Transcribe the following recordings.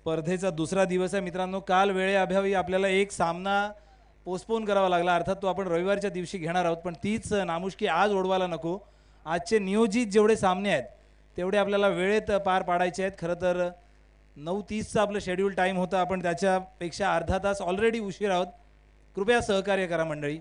स्पर्धेचा दुसरा दिवस आहे मित्रांनो. काल वेळेअभावी आपल्याला एक सामना पोस्टपोन करावा लागला, अर्थात तो आपण रविवारच्या दिवशी घेणार आहोत, पण तीच नामुष्की आज ओढवायला नको. आजचे नियोजित जेवढे सामने आहेत तेवढे आपल्याला वेळेत पार पाडायचे आहेत. खरं तर 9:30चं आपलं शेड्यूल टाईम होतं, आपण त्याच्यापेक्षा अर्धा तास ऑलरेडी उशीर आहोत. कृपया सहकार्य करा मंडळी.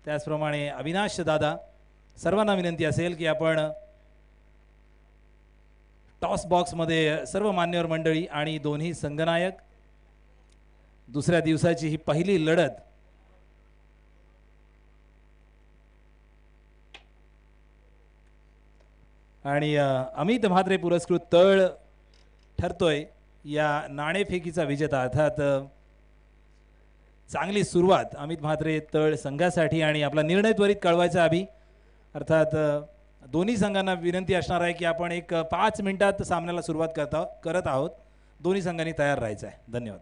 त्याचप्रमाणे अविनाश दादा, सर्वांना विनंती असेल की आपण टॉस बॉक्समध्ये सर्व मान्यवर मंडळी आणि दोन्ही संघनायक, दुसऱ्या दिवसाची ही पहिली लढत आणि अमित म्हात्रे पुरस्कृत तळ ठरतोय या नाणेफेकीचा विजेता, अर्थात चांगली सुरुवात अमित म्हात्रे तळ संघासाठी. आणि आपला निर्णय त्वरित कळवायचा अभि, अर्थात दोन्ही संघांना विनंती असणार आहे की आपण एक 5 मिनिटात सामन्याला सुरुवात करत आहोत. दोन्ही संघांनी तयार राहायचं आहे. धन्यवाद.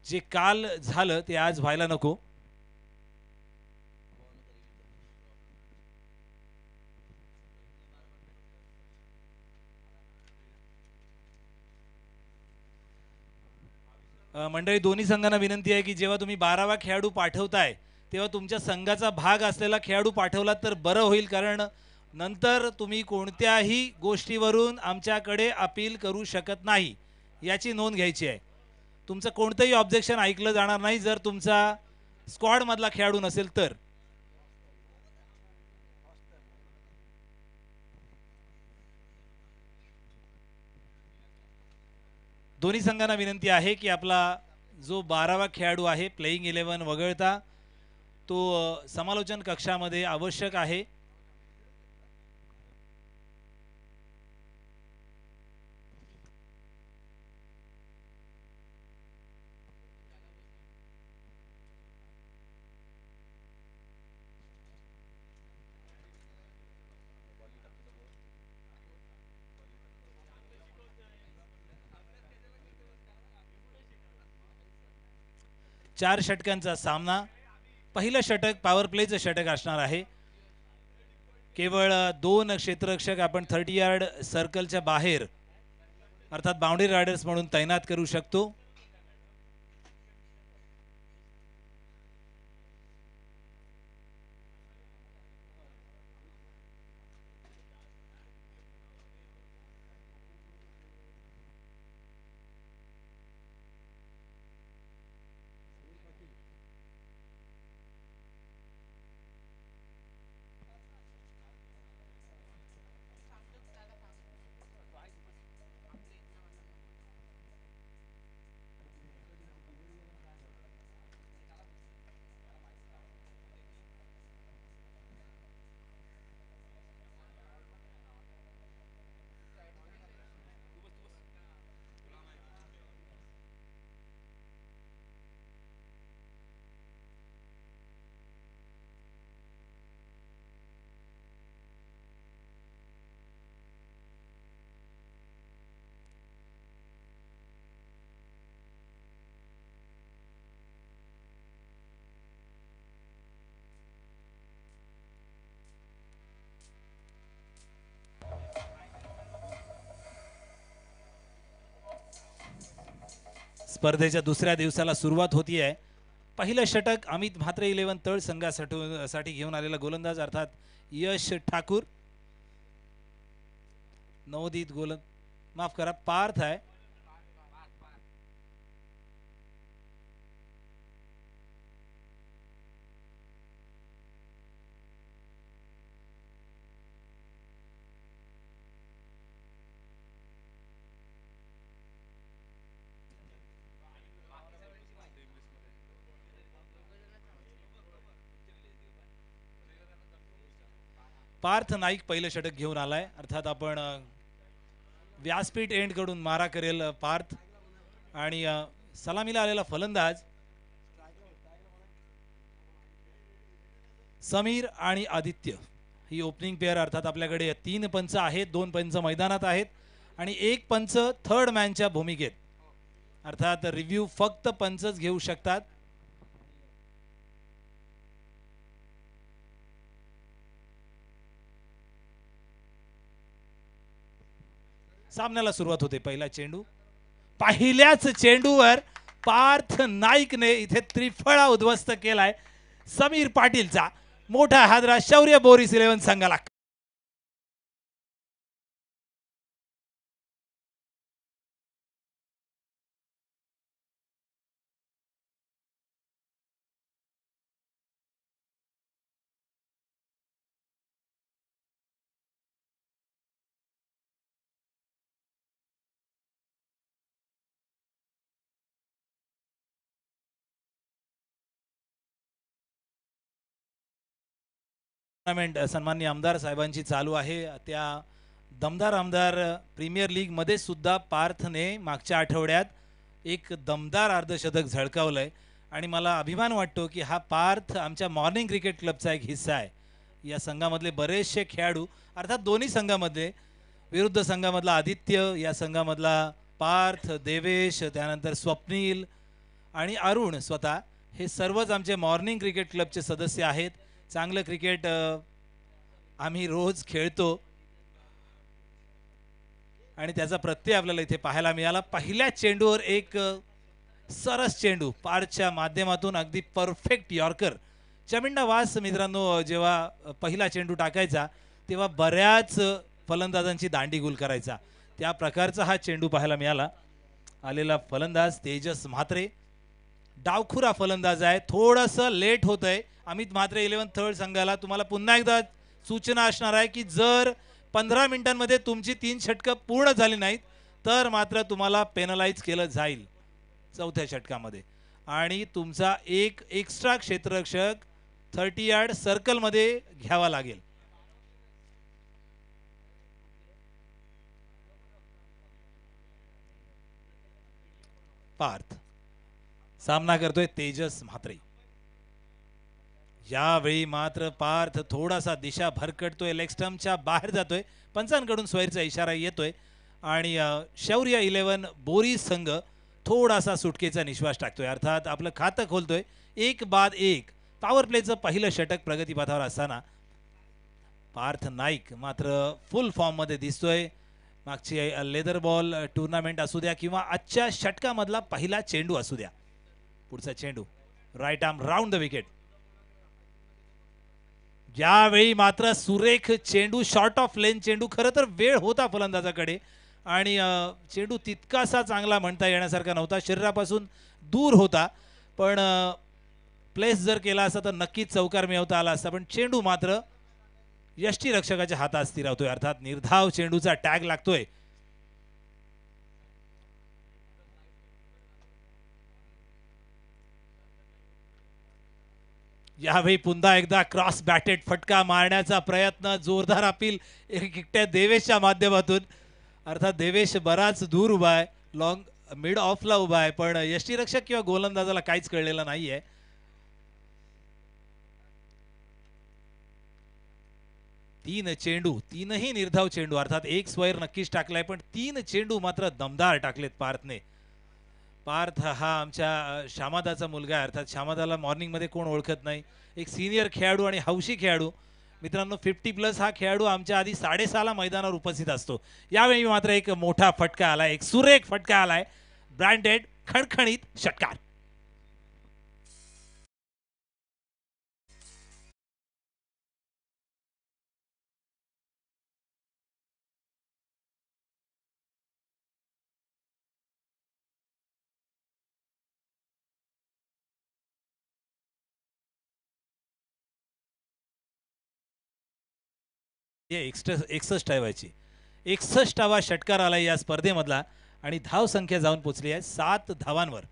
जे काल झालं ते आज व्हायला नको. मंडळी, दोन्ही संघांना विनंती आहे की जेव्हा तुम्ही 12वा खेळाडू पाठवताय तेव्हा तुमच्या संघाचा भाग असलेला खेळाडू पाठवला तर बरं होईल, कारण नंतर तुम्ही कोणत्याही गोष्टीवरून आमच्याकडे अपील करू शकत नाही, याची नोंद घ्यायची आहे. तुमचं कोणतंही ऑब्जेक्शन ऐकलं जाणार नाही जर तुमचा स्क्वॉड मधला खेळाडू नसेल तर. दोन्ही संघांना विनंती आहे की आपला जो 12वा खेळाडू आहे प्लेइंग 11 वगळता तो समालोचन कक्षामध्ये आवश्यक आहे. चार षटकांचा सामना. पहिलं षटक पॉवर प्लेचं षटक असणार आहे. केवळ 2 क्षेत्ररक्षक आपण 30 यार्ड सर्कलच्या बाहेर अर्थात बाउंड्री रायडर्स म्हणून तैनात करू शकतो. स्पर्धेच्या दुसऱ्या दिवसाला सुरुवात होती आहे. पहिलं षटक अमित म्हात्रे 11 तळ संघासाठी घेऊन आलेला गोलंदाज अर्थात यश ठाकूर. नवोदित माफ करा, पार्थ आहे. पार्थ नाईक पहिलं षटक घेऊन आलाय. अर्थात आपण व्यासपीठ एंड कडून मारा करेल पार्थ. आणि सलामीला आलेला फलंदाज समीर आणि आदित्य. ही ओपनिंग पेअर. अर्थात आपल्याकडे 3 पंच आहेत, 2 पंच मैदानात आहेत आणि 1 पंच थर्ड मॅनच्या भूमिकेत. अर्थात रिव्ह्यू फक्त पंचच घेऊ शकतात. सामन्याला सुरुवात होते. पहिला चेंडू. पहिल्याच चेंडूवर पार्थ नाईकने इथे त्रिफळा उद्ध्वस्त केलाय. समीर पाटीलचा मोठा हादरा शौर्य बोरीस 11 संघाला. सन्माननीय आमदार साहेबांची चालू आहे. त्या दमदार आमदार प्रीमियर लीग मध्ये सुद्धा पार्थने मागच्या आठवड्यात एक दमदार अर्धशतक झळकावलंय आणि मला अभिमान वाटतो की हा पार्थ आमच्या मॉर्निंग क्रिकेट क्लबचा एक हिस्सा आहे. या संघामधले बरेचसे खेळाडू अर्थात दोन्ही संघामध्ये, विरुद्ध संघामधला आदित्य, या संघामधला पार्थ, देवेश, त्यानंतर स्वप्नील आणि अरुण स्वतः हे सर्वच आमचे मॉर्निंग क्रिकेट क्लबचे सदस्य आहेत. चांगलं क्रिकेट आम्ही रोज खेळतो आणि त्याचा प्रत्यय आपल्याला इथे पाहायला मिळाला. पहिल्या चेंडूवर एक सरस चेंडू पार्कच्या माध्यमातून अगदी परफेक्ट यॉर्कर. चमिंडा वास मित्रांनो जेव्हा पहिला चेंडू टाकायचा तेव्हा बऱ्याच फलंदाजांची दांडी गुल करायचा. त्या प्रकारचा हा चेंडू पाहायला मिळाला. आलेला फलंदाज तेजस म्हात्रे डावखुरा फलंदाज आहे. थोडंसं लेट होत आहे. अमित म्हात्रे 11 थर्ड संघाला तुम्हाला पुन्हा एकदा सूचना असणार आहे की जर 15 मिनिटांमध्ये तुमची 3 षटकं पूर्ण झाली नाहीत तर मात्र तुम्हाला पेनलाइज केलं जाईल चौथ्या षटकामध्ये आणि तुमचा एक एक्स्ट्रा क्षेत्ररक्षक 30 यार्ड सर्कलमध्ये घ्यावा लागेल. पार्थ सामना करतोय तेजस म्हात्रे. यावेळी मात्र पार्थ थोडासा दिशा भरकटतोय, लेग स्टंपच्या बाहेर जातोय. पंचांकडून स्वैरचा इशारा येतोय आणि शौर्य 11 बोरीस संघ थोडासा सुटकेचा निश्वास टाकतोय. अर्थात आपलं खातं खोलतोय. 1 बाद 1 पॉवर प्लेचं पहिलं षटक प्रगतीपथावर असताना पार्थ नाईक मात्र फुल फॉर्म मध्ये दिसतोय. मागची लेदर बॉल टुर्नामेंट असू द्या किंवा आजच्या षटकामधला पहिला चेंडू असू द्या. पुढचा चेंडू right arm round the wicket. यावेळी मात्र सुरेख चेंडू, शॉर्ट ऑफ लेन चेंडू. खरं तर वेळ होता फलंदाजाकडे आणि चेंडू तितकासा चांगला म्हणता येण्यासारखा नव्हता, शरीरापासून दूर होता, पण प्लेस जर केला असता तर नक्कीच चौकार मिळवता आला असता. पण चेंडू मात्र यष्टीरक्षकाच्या हातात स्थिरावतोय. अर्थात निर्धाव चेंडूचा टॅग लागतोय. यावेळी पुन्हा एकदा क्रॉस बॅटेड फटका मारण्याचा प्रयत्न, जोरदार अपील एकट्या देवेशच्या माध्यमातून. अर्थात देवेश बराच दूर उभा आहे, लॉंग मिड ऑफला उभा आहे, पण यष्टीरक्षक किंवा गोलंदाजाला काहीच कळलेलं नाहीये. तीन चेंडू, तीनही निर्धाव चेंडू. अर्थात एक स्वैर नक्कीच टाकलाय, पण 3 चेंडू मात्र दमदार टाकलेत पार्थने. पार्थ हा आमच्या श्यामादाचा मुलगा आहे. अर्थात श्यामादाला मॉर्निंग मध्ये कोण ओळखत नाही. एक सिनियर खेळाडू आणि हौशी खेळाडू. मित्रांनो 50+ हा खेळाडू आमच्या आधी 6:30 मैदानावर उपस्थित असतो. यावेळी मात्र एक मोठा फटका आलाय, एक सुरेख फटका आलाय. ब्रँडेड खणखणीत षटकार. हे 61 ठेवायची. 61वा षटकार आला या स्पर्धेमधला आणि धाव संख्या जाऊन पोहोचली आहे 7 धावांवर.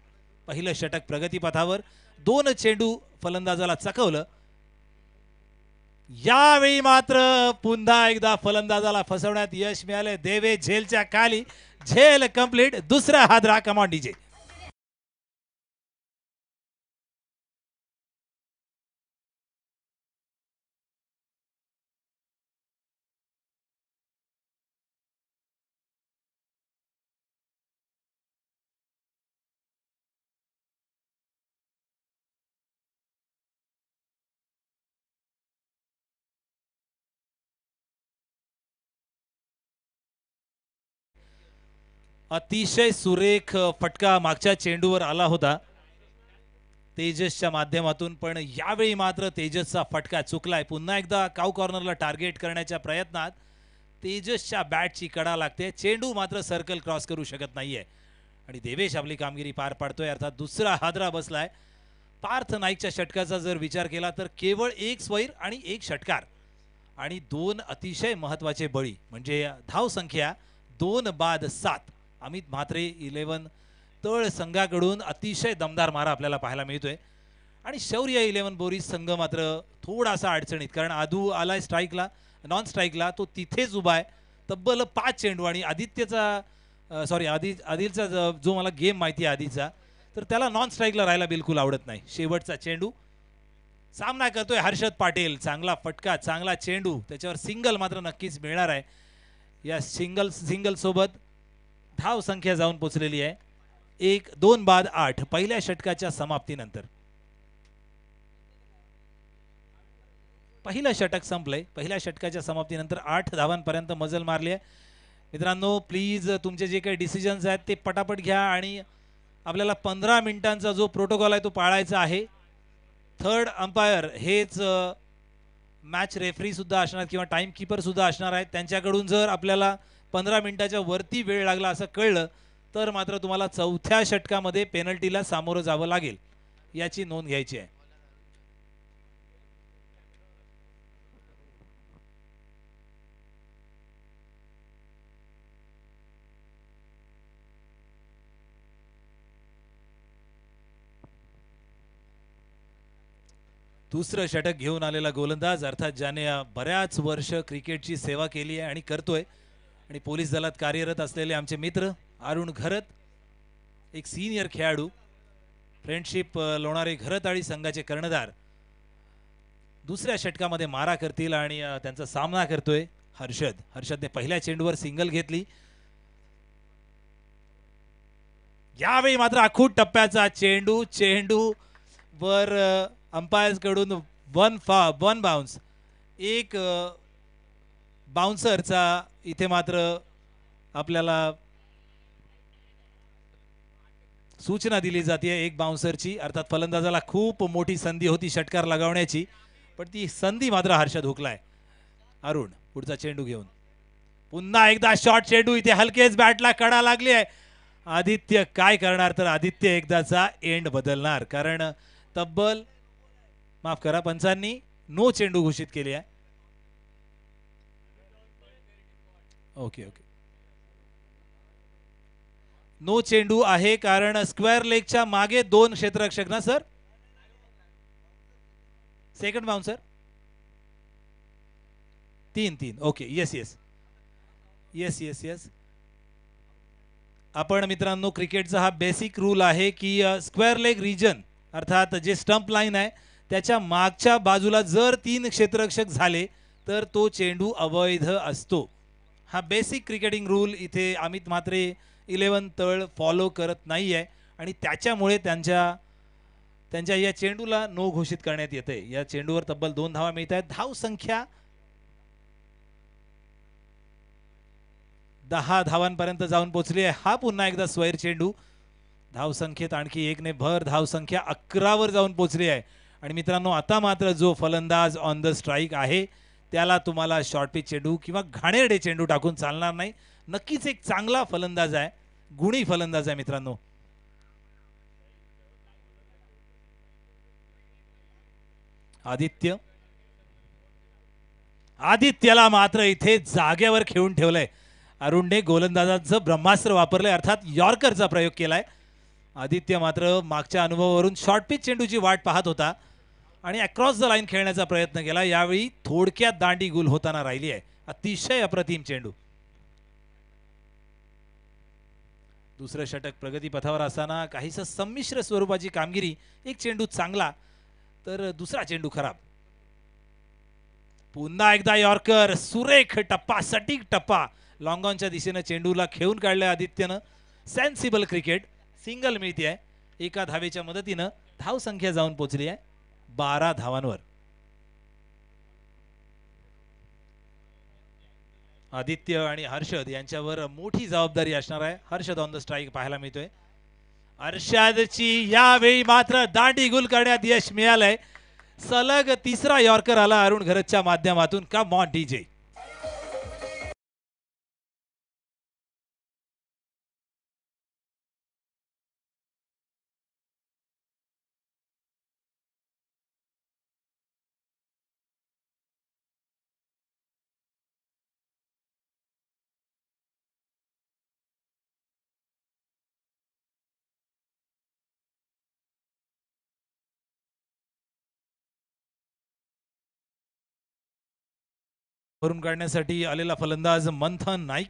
पहिलं षटक प्रगतीपथावर. 2 चेंडू फलंदाजाला चकवलं. यावेळी मात्र पुन्हा एकदा फलंदाजाला फसवण्यात यश मिळाले. देवे झेलच्या खाली. झेल कंप्लीट. दुसरा हादरा. Come on DJ. अतिशय सुरेख फटका मागच्या चेंडूवर आला होता तेजसच्या माध्यमातून, पण यावेळी मात्र तेजसचा फटका चुकलाय. पुन्हा एकदा काऊ कॉर्नरला टार्गेट करण्याच्या प्रयत्नात तेजसच्या बॅटची कडा लागते. चेंडू मात्र सर्कल क्रॉस करू शकत नाहीये आणि देवेश आपली कामगिरी पार पाडतोय. अर्थात दुसरा हादरा बसलाय. पार्थ नाईकच्या षटकाचा जर विचार केला तर केवळ 1 स्वैर आणि 1 षटकार आणि 2 अतिशय महत्वाचे बळी, म्हणजे धाव संख्या 2 बाद 7. अमित म्हात्रे 11 तळ संघाकडून अतिशय दमदार मारा आपल्याला पाहायला मिळतोय आणि शौर्य 11 बोरीस संघ मात्र थोडासा अडचणीत, कारण आदू आलाय स्ट्राईकला, नॉन स्ट्राईकला. तो तिथेच उभा आहे. तब्बल 5 चेंडू आणि आदिलचा जो मला गेम माहिती आहे आधीचा, तर त्याला नॉन स्ट्राईकला राहायला बिलकुल आवडत नाही. शेवटचा चेंडू सामना करतोय हर्षद पाटील. चांगला फटका, चांगला चेंडू, त्याच्यावर सिंगल मात्र नक्कीच मिळणार आहे. या सिंगल सोबत धाव संख्या जाऊन पोचलेली आहे 1-2 बाद 8 पहिल्या षटकाच्या समाप्तीनंतर. पहिलं षटक संपलंय. पहिल्या षटकाच्या समाप्तीनंतर 8 धावांपर्यंत मजल मारली आहे. मित्रांनो प्लीज तुमचे जे काही डिसिजन्स आहेत ते पटापट घ्या आणि आपल्याला 15 मिनिटांचा जो प्रोटोकॉल आहे तो पाळायचा आहे. थर्ड अंपायर हेच मॅच रेफरी सुद्धा असणार किंवा टाइम कीपर सुद्धा असणार आहेत. त्यांच्याकडून जर आपल्याला 15 मिनिटाच्या वरती वेळ लागला असं कळलं तर मात्र तुम्हाला चौथ्या षटकामध्ये पेनल्टीला सामोरं जावं लागेल, याची नोंद घ्यायची आहे. दुसरं षटक घेऊन आलेला गोलंदाज अर्थात ज्याने बऱ्याच वर्ष क्रिकेटची सेवा केली आहे आणि करतोय आणि पोलीस दलात कार्यरत असलेले आमचे मित्र अरुण घरत, एक सीनियर खेळाडू, फ्रेंडशिप लोणारे घरताळी संघाचे कर्णधार, दुसऱ्या षटकामध्ये मारा करतील आणि त्यांचा सामना करतोय हर्षद. हर्षदने पहिल्या चेंडूवर सिंगल घेतली. यावेळी मात्र आखूट टप्प्याचा चेंडू वर अंपायर्स कडून वन बाउन्स, एक बाउन्सरचा इथे मात्र आपल्याला सूचना दिली जाते. एक बाउन्सरची, अर्थात फलंदाजाला खूप मोठी संधी होती षटकार लगावण्याची, पण ती संधी मात्र हर्षद हुकलाय. अरुण पुढचा चेंडू घेऊन पुन्हा एकदा शॉर्ट चेंडू, इथे हलकेच बॅटला कडा लागली आहे. आदित्य काय करणार, तर आदित्य एकदाचा एंड बदलणार, कारण तब्बल माफ करा पंचांनी नो चेंडू घोषित केली आहे. ओके नो चेंडू आहे, कारण स्क्वेअर लेगच्या मागे 2 क्षेत्ररक्षक ना sir. Second bouncer 3 okay yes. आपण मित्रांनो क्रिकेटचा हा बेसिक रूल आहे की स्क्वेअर लेग रिजन अर्थात जे स्टंप लाईन आहे त्याच्या मागच्या बाजूला जर 3 क्षेत्ररक्षक झाले तर तो चेंडू अवैध असतो. हा बेसिक क्रिकेटिंग रूल इथे अमित म्हात्रे 11 तळ फॉलो करत नाहीये आणि त्याच्यामुळे त्यांच्या या चेंडूला नो घोषित करण्यात येते. या चेंडूवर तब्बल 2 धावा मिळत आहेत. धाव संख्या 10 धावांपर्यंत जाऊन पोहोचली आहे. हा पुन्हा एकदा स्वैर चेंडू, धाव संख्येत आणखी 1 ने भर, धाव संख्या 11 वर जाऊन पोहोचली आहे. आणि मित्रांनो आता मात्र जो फलंदाज ऑन द स्ट्राईक आहे त्याला तुम्हाला शॉर्ट पिच चेंडू किंवा घाणेरडे चेंडू टाकून चालणार नाही. नक्कीच एक चांगला फलंदाज आहे, गुणी फलंदाज आहे मित्रांनो. आदित्यला मात्र इथे जागेवर खेळून ठेवलंय. अरुणने गोलंदाजाचं ब्रह्मास्त्र वापरलंय, अर्थात यॉर्करचा प्रयोग केलाय. आदित्य मात्र मागच्या अनुभवावरून शॉर्ट पिच चेंडूची वाट पाहत होता आणि अक्रॉस द लाईन खेळण्याचा प्रयत्न केला. यावेळी थोडक्यात दांडी गुल होताना राहिली आहे. अतिशय अप्रतिम चेंडू. दुसरं षटक प्रगतीपथावर असताना काहीस संमिश्र स्वरूपाची कामगिरी. एक चेंडू चांगला तर दुसरा चेंडू खराब. पुन्हा एकदा यॉर्कर, सुरेख टप्पा, सटीक टप्पा, लॉंग ऑनच्या दिशेनं चेंडूला खेळून काढलंय आदित्यनं. Sensible cricket. सिंगल मिळते आहे. एका धावेच्या मदतीनं धाव संख्या जाऊन पोहोचली आहे 12 धावांवर. आदित्य आणि हर्षद यांच्यावर मोठी जबाबदारी असणार आहे. हर्षद ऑन द स्ट्राईक पाहायला मिळतोय. हर्षदची यावेळी मात्र दांडी गुल करण्यात यश मिळालंय. सलग तिसरा यॉर्कर आला अरुण घरतच्या माध्यमातून. कम ऑन डीजे. भरून काढण्यासाठी आलेला फलंदाज मंथन नाईक.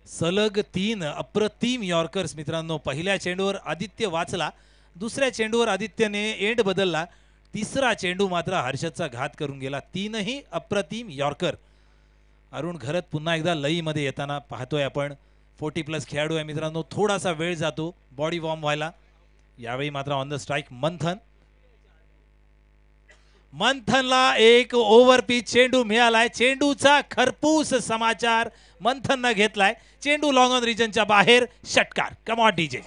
सलग 3 अप्रतिम यॉर्कर्स मित्रांनो. पहिल्या चेंडूवर आदित्य वाचला, दुसऱ्या चेंडूवर आदित्यने एंड बदलला, तिसरा चेंडू मात्र हर्षदचा घात करून गेला. 3ही अप्रतिम यॉर्कर. अरुण घरत पुन्हा एकदा लईमध्ये येताना पाहतोय आपण. 40+ खेळाडू आहे मित्रांनो, थोडासा वेळ जातो बॉडी वॉर्म व्हायला. यावेळी मात्र ऑन द स्ट्राईक मंथन. मंथनला एक ओव्हर पिच चेंडू मिळालाय. चेंडूचा खरपूस समाचार मंथननं घेतलाय. चेंडू लॉंग ऑन रिजनच्या बाहेर, षटकार. Come on DJ.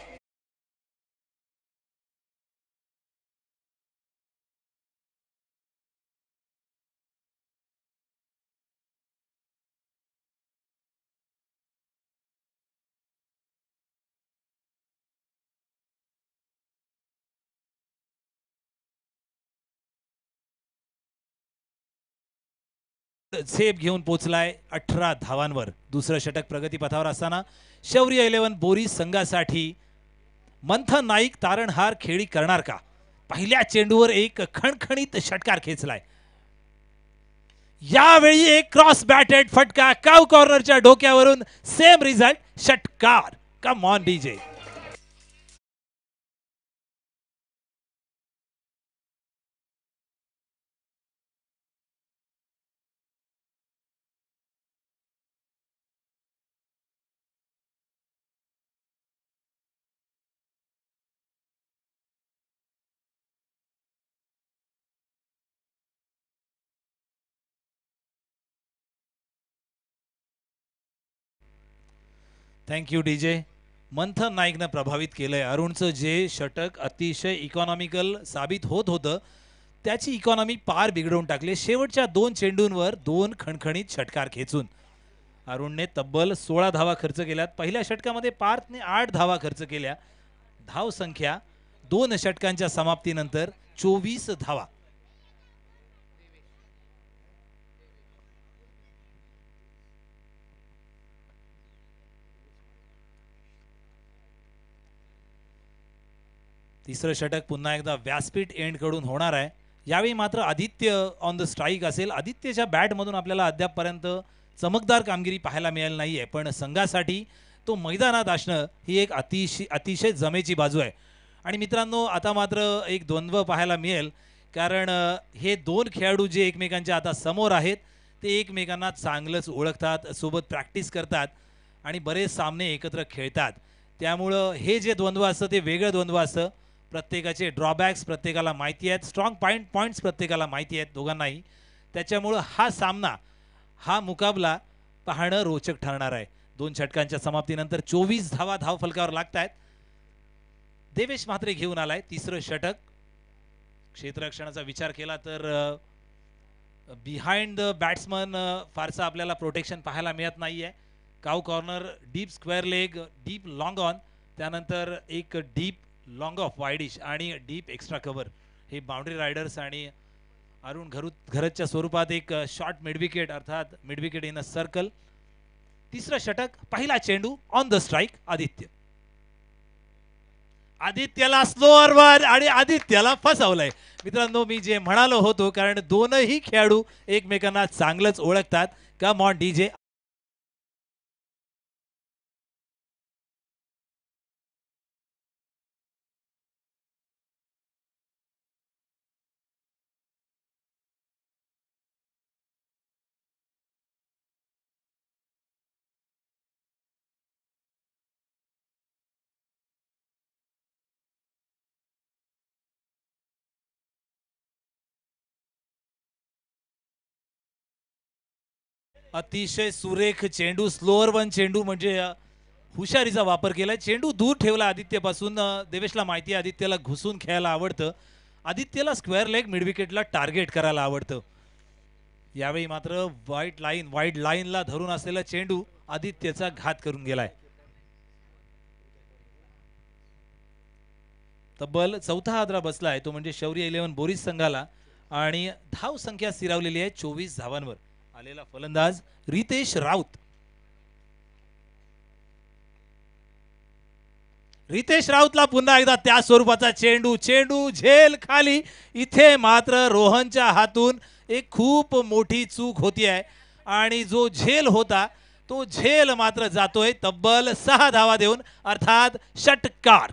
झेप घेऊन पोचलाय 18 धावांवर. दुसरं षटक प्रगतीपथावर असताना शौर्य 11 बोरीस संघासाठी मंथन नाईक तारणहार खेळी करणार का? पहिल्या चेंडूवर एक खणखणीत षटकार खेचलाय. यावेळी एक क्रॉस बॅटेड फटका काव कॉर्नरच्या डोक्यावरून. सेम रिझल्ट, षटकार. Come on DJ. Thank you DJ. Manthan नाईकनं प्रभावित केलंय. अरुणचं जे षटक अतिशय इकॉनॉमिकल साबित होत होतं, त्याची इकॉनॉमी पार बिघडवून टाकले. शेवटच्या 2 चेंडूंवर 2 खणखणीत षटकार खेचून अरुणने तब्बल 16 धावा खर्च केल्यात. पहिल्या षटकामध्ये पार्थने 8 धावा खर्च केल्या. धाव संख्या 2 षटकांच्या समाप्तीनंतर 24 धावा. तिसरं षटक पुन्हा एकदा व्यासपीठ एंड कडून होणार आहे. यावेळी मात्र आदित्य ऑन द स्ट्राईक असेल. आदित्यच्या बॅटमधून आपल्याला अद्यापपर्यंत चमकदार कामगिरी पाहायला मिळाली नाहीये, पण संघासाठी तो मैदानात असणं ही एक अतिशय जमेची बाजू आहे. आणि मित्रांनो, आता मात्र एक द्वंद्व पाहायला मिळेल, कारण हे 2 खेळाडू जे एकमेकांच्या आता समोर आहेत ते एकमेकांना चांगलंच ओळखतात, सोबत प्रॅक्टिस करतात आणि बरेच सामने एकत्र खेळतात. त्यामुळं हे जे द्वंद्व असतं ते वेगळं द्वंद्व असतं. प्रत्येकाचे ड्रॉबॅक्स प्रत्येकाला माहिती आहेत, स्ट्रॉंग पॉईंट्स प्रत्येकाला माहिती आहेत दोघांनाही. त्याच्यामुळं हा सामना, हा मुकाबला पाहणं रोचक ठरणार आहे. 2 षटकांच्या समाप्तीनंतर 24 धावा धावफलकावर लागत आहेत. देवेश म्हात्रे घेऊन आलाय तिसरं षटक. क्षेत्ररक्षणाचा विचार केला तर बिहाइंड द बॅट्समन फारसा आपल्याला प्रोटेक्शन पाहायला मिळत नाहीये. काव corner, deep square leg, deep long on, त्यानंतर एक डीप लॉंग ऑफ वाईडिश आणि डीप एक्स्ट्रा कव्हर. हे बाउंड्री रायडर्स आणि अरुण घरतच्या स्वरूपात एक शॉर्ट मिडविकेट, अर्थात मिडविकेट इन अ सर्कल. तिसरं षटक, पहिला चेंडू ऑन द स्ट्राईक. आदित्यला स्लोअरवर आणि आदित्यला फसवलंय. मित्रांनो, मी जे म्हणालो होतो, कारण दोनही खेळाडू एकमेकांना चांगलंच ओळखतात. कम ऑन डीजे. अतिशय सुरेख चेंडू, स्लोअर वन चेंडू, म्हणजे हुशारीचा वापर केलाय. चेंडू दूर ठेवला आदित्यपासून. देवेशला माहिती आहे आदित्यला घुसून खेळायला आवडतं. आदित्यला स्क्वेअर लेग मिडविकेटला टार्गेट करायला आवडतं. यावेळी मात्र वाईड लाईनला धरून असलेला चेंडू आदित्यचा घात करून गेलाय. तब्बल 4था हादरा बसलाय, तो म्हणजे शौर्य 11 बोरीस संघाला. आणि धाव संख्या स्थिरावलेली आहे 24 धावांवर. आलेला फलंदाज रितेश राऊत. रितेश राऊतला पुन्हा एकदा त्या स्वरूपाचा चेंडू झेल खाली. इथे मात्र रोहनच्या हातून एक खूप मोठी चूक होती आहे आणि जो झेल होता तो झेल मात्र जातोय. तब्बल 6 धावा देऊन, अर्थात षटकार.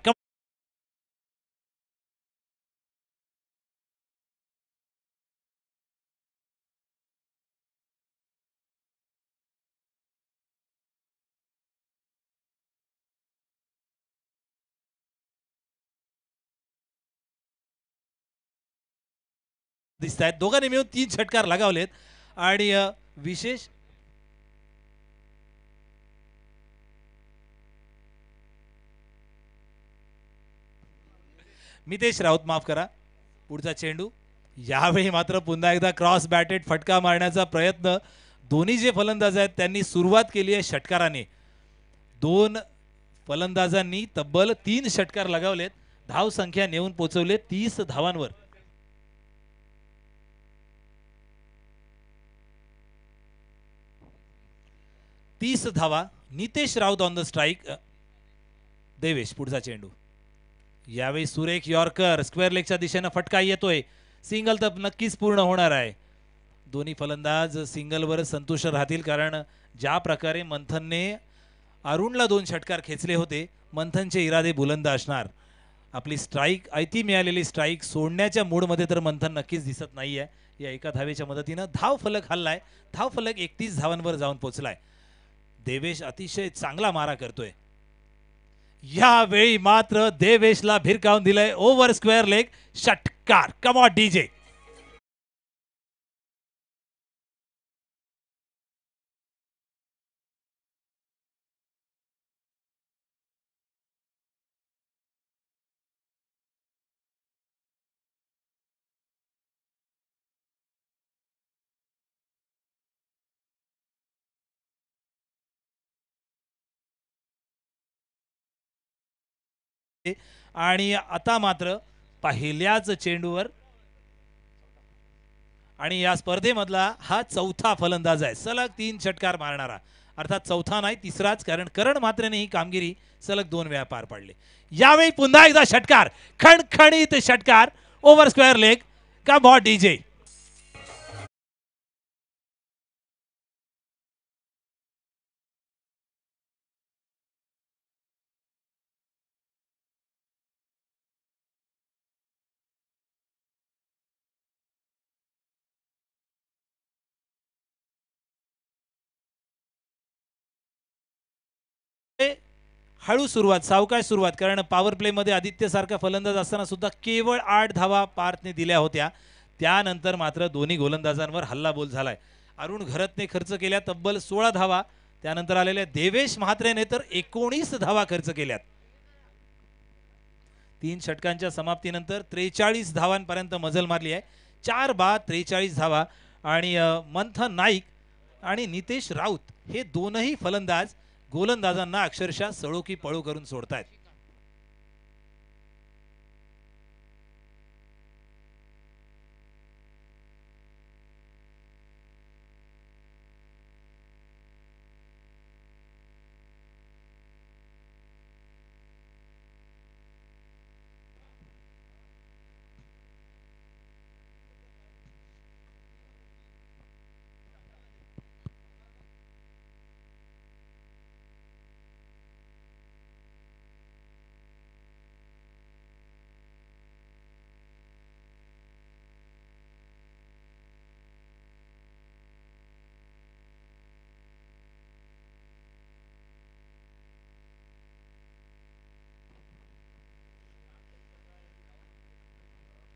दिसत आहेत. दोघांनी मिळून 3 षटकार लगावलेत आणि विशेष मितेश राऊत माफ करा. पुढचा चेंडू यावेळी मात्र पुन्हा एकदा क्रॉस बॅटेड फटका मारण्याचा प्रयत्न. दोन्ही जे फलंदाज आहेत त्यांनी सुरुवात केली आहे षटकाराने. 2 फलंदाजांनी तब्बल 3 षटकार लगावलेत. धाव संख्या नेऊन पोहोचवले 30 धावांवर. धावा. Nitesh Raut on the strike. Devesh पुढचा चेंडू यावेळी सुरेख यॉर्कर स्क्वेअर लेगच्या दिशेने फटका येतोय. सिंगल तर नक्कीच पूर्ण होणार आहे. दोन्ही फलंदाज सिंगलवर संतुष्ट राहतील कारण ज्या प्रकारे मंथनने अरुणला 2 षटकार खेचले होते मंथनचे इरादे बुलंद असणार. आपली स्ट्राइक ऐती मिळालेली स्ट्राइक सोडण्याच्या मूडमध्ये तर मंथन नक्कीच दिसत नाहीये. या एका धावेच्या मदतीनं धाव फलक हल्लाय. धाव फलक 31 धावांवर जाऊन पोहोचलाय. देवेश अतिशय चांगला मारा करतोय. यावेळी मात्र देवेशला भिरकावून दिलंय ओव्हर स्क्वेअर लेग षटकार. Come on DJ. आणि आता मात्र पहिल्याच चेंडूवर आणि या स्पर्धेमधला हा चौथा फलंदाज आहे सलग 3 षटकार मारणारा. अर्थात चौथा नाही तिसराच कारण करण मात्रेने ही कामगिरी सलग 2 वेळा पार पाडली. यावेळी पुन्हा एकदा षटकार. खणखणीत षटकार over square leg. Come on DJ. हळू सुरुवात सावकाश सुरुवात कारण पॉवर प्ले मध्ये आदित्य सारखा फलंदाज असताना सुद्धा केवळ 8 धावा पार्थने दिल्या होत्या. त्यानंतर मात्र दोन्ही गोलंदाजांवर हल्लाबोल झालाय. अरुण घरतने खर्च केल्या तब्बल 16 धावा. त्यानंतर आलेल्या देवेश म्हात्रेने तर 19 धावा खर्च केल्यात. 3 षटकांच्या समाप्तीनंतर 43 धावांपर्यंत मजल मारली आहे. 4 बाद 43 धावा आणि मंथन नाईक आणि नितेश राऊत हे दोनही फलंदाज गोलंदाजांना अक्षरशः सळो की पळो करून सोडतायत.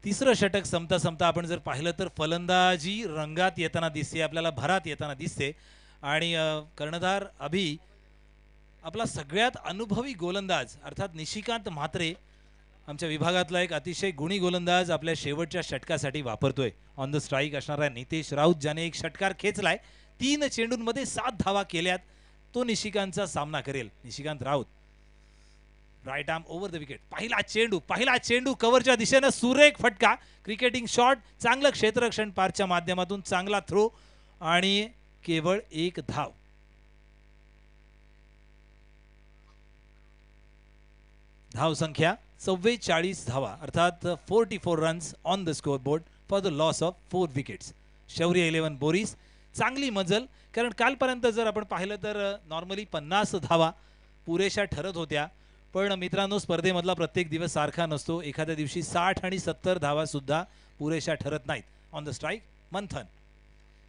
तिसरं षटक संपता संपता आपण जर पाहिलं तर फलंदाजी रंगात येताना दिसते आपल्याला भरात येताना दिसते आणि कर्णधार अभि आपला सगळ्यात अनुभवी गोलंदाज अर्थात निशिकांत म्हात्रे आमच्या विभागातला एक अतिशय गुणी गोलंदाज आपल्या शेवटच्या षटकासाठी वापरतोय. ऑन द स्ट्राइक असणारा नितेश राऊत ज्याने एक षटकार खेचलाय 3 चेंडूंमध्ये 7 धावा केल्यात तो निशिकांतचा सामना करेल. Nishikant Raut right arm over the wicket. पहिला चेंडू कव्हरच्या दिशेने सुरेख फटका. क्रिकेटिंग शॉट चांगलं क्षेत्ररक्षण पारच्या माध्यमातून चांगला थ्रो आणि केवळ 1 धाव. धाव संख्या 44 धावा अर्थात 44 runs on the score board for the loss of 4 wickets. शौर्य 11 बोरीस चांगली मजल कारण कालपर्यंत जर आपण पाहिलं तर नॉर्मली 50 धावा पुरेशा ठरत होत्या. पण मित्रांनो स्पर्धेमधला प्रत्येक दिवस सारखा नसतो. एखाद्या दिवशी 60 आणि 70 धावा सुद्धा पुरेशा ठरत नाहीत. ऑन द स्ट्राइक मंथन.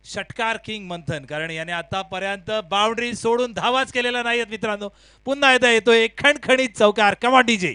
षटकार किंग मंथन कारण याने आतापर्यंत बाउंड्री सोडून धावाच केलेला नाहीत मित्रांनो. पुन्हा एकदा येतोय खणखणीत चौकार. कम ऑन डीजे.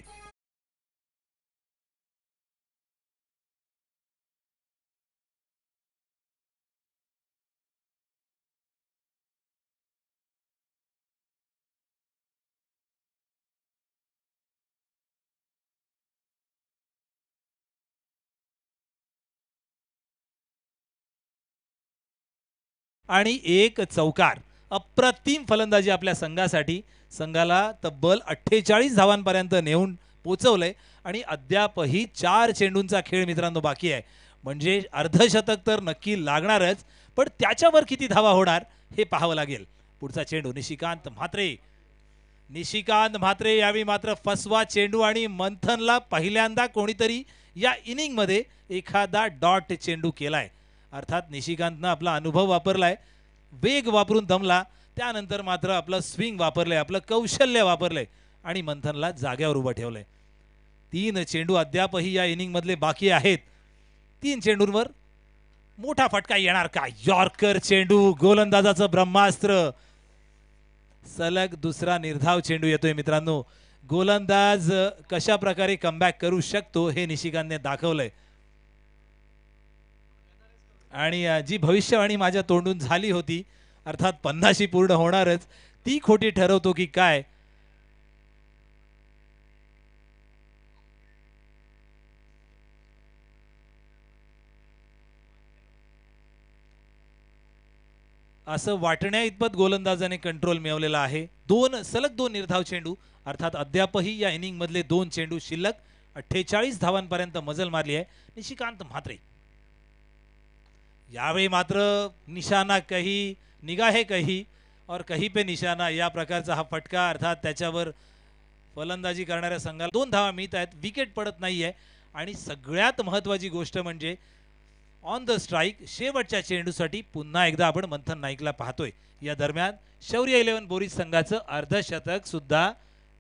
आणि एक चौकार. अप्रतिम फलंदाजी आपल्या संघासाठी. संघाला तब्बल 48 धावांपर्यंत नेऊन पोचवलंय आणि अद्यापही 4 चेंडूंचा खेळ मित्रांनो बाकी आहे. म्हणजे अर्धशतक तर नक्की लागणारच, पण त्याच्यावर किती धावा होणार हे पाहावं लागेल. पुढचा चेंडू निशिकांत म्हात्रे. निशिकांत म्हात्रे यावेळी मात्र फसवा चेंडू आणि मंथनला पहिल्यांदा कोणीतरी या इनिंगमध्ये एखादा डॉट चेंडू केलाय. अर्थात निशिकांतनं आपला अनुभव वापरलाय, वेग वापरून दमला, त्यानंतर मात्र आपलं स्विंग वापरलंय, आपलं कौशल्य वापरलंय आणि मंथनला जाग्यावर उभं ठेवलंय. 3 चेंडू अद्यापही या इनिंग मधले बाकी आहेत. 3 चेंडूंवर मोठा फटका येणार का? यॉर्कर चेंडू, गोलंदाजाचं ब्रह्मास्त्र. सलग दुसरा निर्धाव चेंडू येतोय मित्रांनो. गोलंदाज कशा प्रकारे कमबॅक करू शकतो हे निशिकांतने दाखवलंय. आणि जी भविष्यवाणी माझ्या तोंडून झाली होती, अर्थात 50 पूर्ण होणारच, ती खोटी ठरवतो की काय? असं वाटण्या इतपत गोलंदाजाने कंट्रोल मिळवलेला आहे. सलग दोन निर्धाव चेंडू, अर्थात अद्यापही या इनिंग मधले 2 चेंडू शिल्लक. 48 धावांपर्यंत मजल मारली आहे निशिकांत म्हात्रे. यावेळी मात्र निशाना कही निगाहे कही और कही पे निशाना या प्रकारचा हा फटका. अर्थात त्याच्यावर फलंदाजी करणाऱ्या संघाला 2 धावा मिळत आहेत, विकेट पडत नाहीये आणि सगळ्यात महत्त्वाची गोष्ट म्हणजे ऑन द स्ट्राईक शेवटच्या चेंडूसाठी पुन्हा एकदा आपण मंथन नाईकला पाहतोय. या दरम्यान शौर्य 11 बोरीस संघाचं अर्धशतक सुद्धा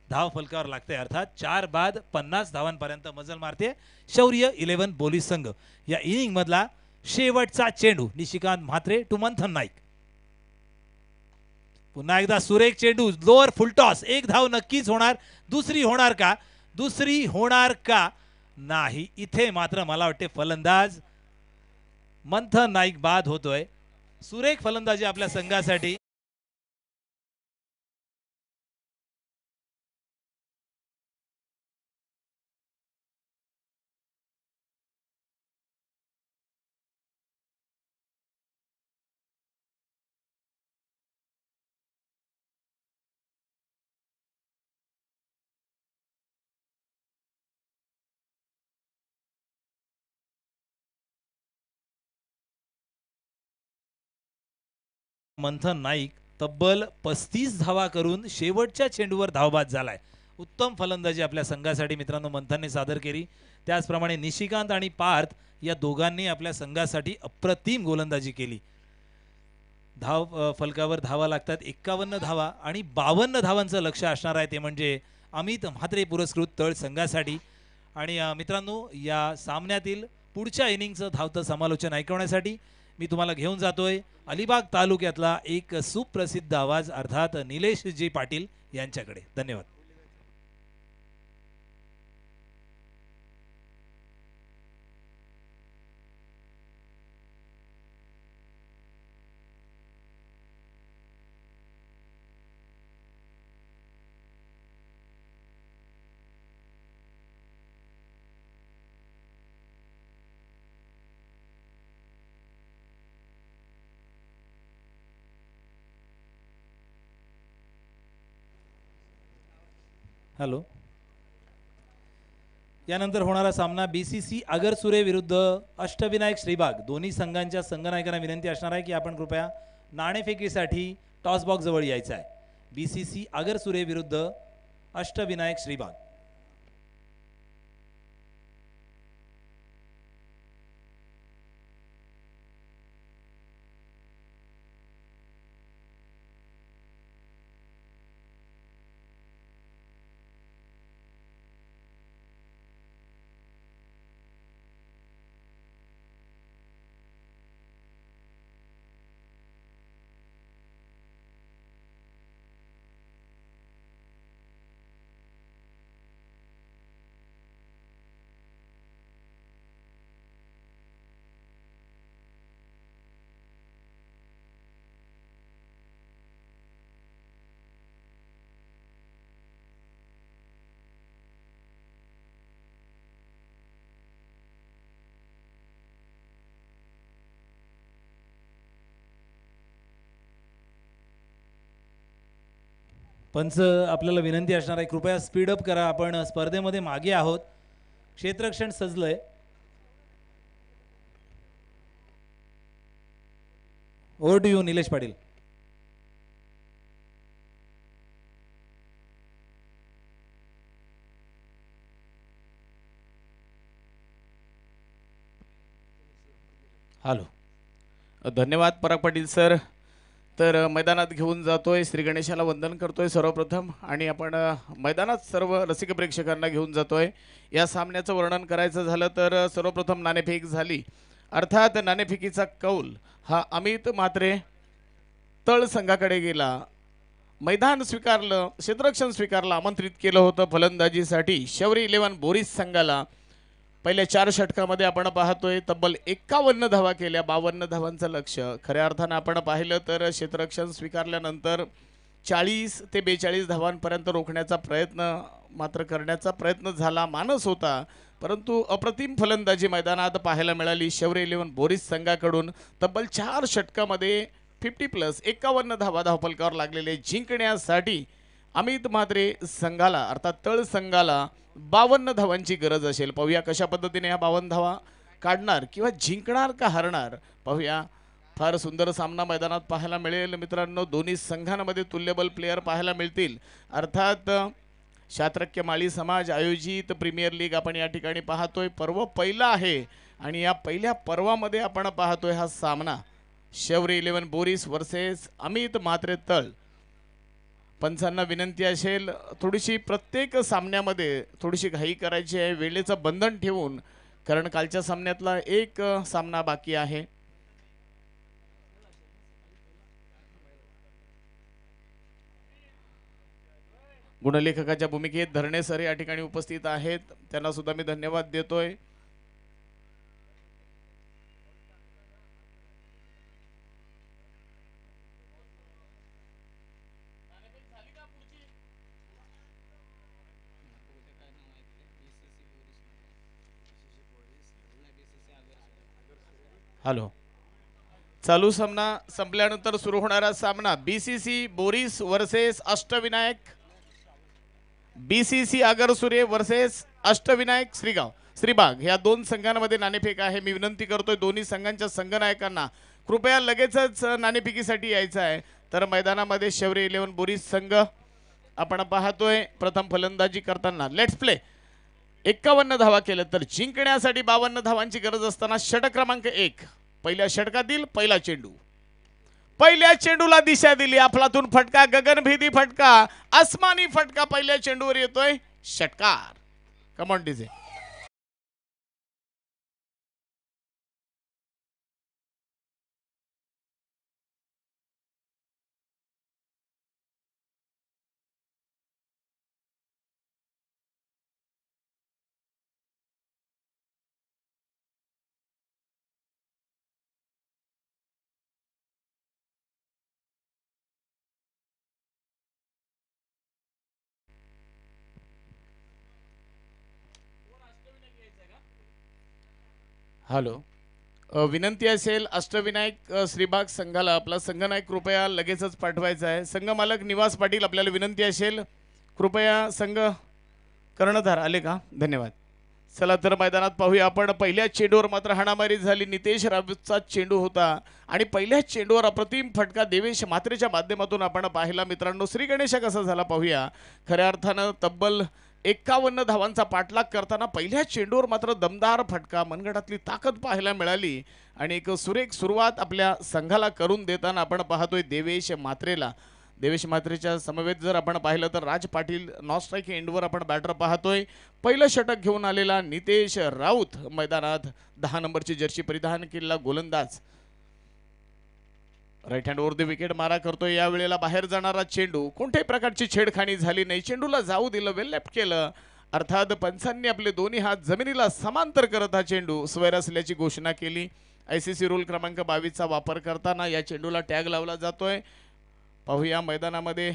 धाव फलकावर लागतंय. अर्थात 4 बाद 50 धावांपर्यंत मजल मारते शौर्य 11 बोलीस संघ. या इनिंग मधला शेवटचा चेंडू निशिकांत म्हात्रे टू मंथन नाईक. पुन्हा एकदा सुरेख चेंडू, लोअर फुलटॉस. एक धाव नक्कीच होणार. दुसरी होणार का? दुसरी होणार का? नाही. इथे मात्र मला वाटते फलंदाज मंथन नाईक बाद होतोय. सुरेख फलंदाजी आपल्या संघासाठी. मंथन नाईक तब्बल 35 धावा करून शेवटच्या चेंडूवर धावबाद झालाय. उत्तम फलंदाजी आपल्या संघासाठी मित्रांनो मंथनने सादर केली. त्याचप्रमाणे निशिकांत आणि पार्थ या दोघांनी आपल्या संघासाठी अप्रतिम गोलंदाजी केली. फलकावर धावा लागतात 51 धावा आणि 52 धावांचं लक्ष असणार आहे, ते म्हणजे अमित म्हात्रे पुरस्कृत तळ संघासाठी. आणि मित्रांनो या सामन्यातील पुढच्या इनिंगचं धावतं समालोचन ऐकवण्यासाठी मी तुम्हाला घेऊन जातोय अलिबाग तालुक्यातला एक सुप्रसिद्ध आवाज, अर्थात निलेश जी पाटील यांच्याकडे. धन्यवाद. हॅलो. यानंतर होणारा सामना BCC आगरसुरे विरुद्ध अष्टविनायक श्रीबाग. दोन्ही संघांच्या संघनायकांना विनंती असणार आहे की आपण कृपया नाणेफेकीसाठी टॉस बॉक्स जवळ यायचं आहे. BCC आगरसुरे विरुद्ध अष्टविनायक श्रीबाग. पंच आपल्याला विनंती असणार आहे, कृपया स्पीड अप करा. आपण स्पर्धेमध्ये मागे आहोत. क्षेत्ररक्षण सजलंय. Over to you Nilesh Patil. Hello, धन्यवाद पराग पाटील सर. तर मैदानात घेऊन जातोय, श्री गणेशाला वंदन करतोय सर्वप्रथम, आणि आपण मैदानात सर्व रसिक प्रेक्षकांना घेऊन जातोय. या सामन्याचं वर्णन करायचं झालं तर सर्वप्रथम नाणेफेक झाली. अर्थात नाणेफेकीचा कौल हा अमित म्हात्रे तळ संघाकडे गेला. मैदान स्वीकारलं, क्षेत्ररक्षण स्वीकारलं, आमंत्रित केलं होतं फलंदाजीसाठी शौर्य 11 बोरीस संघाला. पहिल्या 4 षटकामध्ये आपण पाहतोय तब्बल 51 धावा केल्या, 52 धावांचं लक्ष्य. खऱ्या अर्थानं आपण पाहिलं तर क्षेत्ररक्षण स्वीकारल्यानंतर 40 ते 42 धावांपर्यंत रोखण्याचा प्रयत्न मात्र करण्याचा प्रयत्न झाला, मानस होता, परंतु अप्रतिम फलंदाजी मैदानात पाहायला मिळाली शौर्य 11 बोरीस संघाकडून. तब्बल 4 षटकामध्ये 50+ 51 धावा धावफलकावर लागलेले जिंकण्यासाठी अमित म्हात्रे संघाला अर्थात तळ संघाला 52 धावांची गरज असेल. पाहूया कशा पद्धतीने ह्या 52 धावा काढणार किंवा जिंकणार का हरणार, पाहूया. फार सुंदर सामना मैदानात पाहायला मिळेल मित्रांनो. दोन्ही संघांमध्ये तुल्यबल प्लेयर पाहायला मिळतील. अर्थात शात्रक्य माळी समाज आयोजित प्रीमियर लीग आपण या ठिकाणी पाहतोय. पर्व पहिला आहे आणि या पहिल्या पर्वामध्ये आपण पाहतोय हा सामना शौर्य 11 बोरीस वर्सेस अमित म्हात्रे तळ. पंचांना विनंती असेल थोडीशी प्रत्येक सामन्यामध्ये थोडीशी घाई करायची आहे, वेळेचं बंधन ठेवून, कारण कालच्या सामन्यातला एक सामना बाकी आहे. गुणलेखकाच्या भूमिकेत धरणे सर या ठिकाणी उपस्थित आहेत, त्यांना सुद्धा मी धन्यवाद देतोय. हॅलो, चालू सामना संपल्यानंतर सुरू होणारा सामना BCC Boris versus Ashtavinayak, BCC Agarsure versus Ashtavinayak Shribag, या दोन संघांमध्ये नाणेफेक आहे. मी विनंती करतोय दोन्ही संघांच्या संघनायकांना कृपया लगेचच नाणेफेकीसाठी यायचं आहे. तर मैदानामध्ये शौर्य 11 बोरीस संघ आपण पाहतोय प्रथम फलंदाजी करताना. Let's play. 51 धावा केल्या तर जिंकण्यासाठी 52 धावांची गरज असताना षटक क्रमांक 1, पहिल्या षटकातील पहिला चेंडू. पहिल्या चेंडूला दिशा दिली, अफलातून फटका, गगनभेदी फटका, आसमानी फटका पहिल्या चेंडूवर येतोय. षटकार. Come on DJ. हॅलो, विनंती असेल अष्टविनायक श्रीबाग संघाला आपला संघनायक कृपया लगेचच पाठवायचा आहे. संघ मालक निवास पाटील आपल्याला विनंती असेल कृपया. संघ कर्णधार आले का? धन्यवाद. चला तर मैदानात पाहूया आपण. पहिल्या चेंडूवर मात्र हाणामारी झाली, नितेश राऊतचा चेंडू होता आणि पहिल्या चेंडूवर अप्रतिम फटका देवेश म्हात्रेच्या माध्यमातून आपण पाहिला मित्रांनो. श्री गणेशा कसा झाला पाहूया. खऱ्या अर्थानं तब्बल 51 धावांचा पाठलाग करताना पहिल्या चेंडूवर मात्र दमदार फटका, मनगटातली ताकद पाहायला मिळाली आणि एक सुरेख सुरुवात आपल्या संघाला करून देताना आपण पाहतोय देवेश म्हात्रेला. देवेश म्हात्रेच्या समवेत जर आपण पाहिलं तर राज पाटील नॉन स्ट्राईक एंडवर आपण बॅटर पाहतोय. पहिलं षटक घेऊन आलेला नितेश राऊत मैदानात 10 नंबरची जर्सी परिधान केलेला गोलंदाज right hand over the wicket मारा करतोय. या वेळेला बाहेर जाणारा चेंडू, कोणत्याही प्रकारची छेडखानी झाली नाही, चेंडूला जाऊ दिलं, वेल लेफ्ट केलं. अर्थात पंचांनी आपले दोन्ही हात जमिनीला समांतर करत हा चेंडू स्वैर असल्याची घोषणा केली. ICC रूल क्रमांक 22चा वापर करताना या चेंडूला टॅग लावला जातोय. पाहूया मैदानामध्ये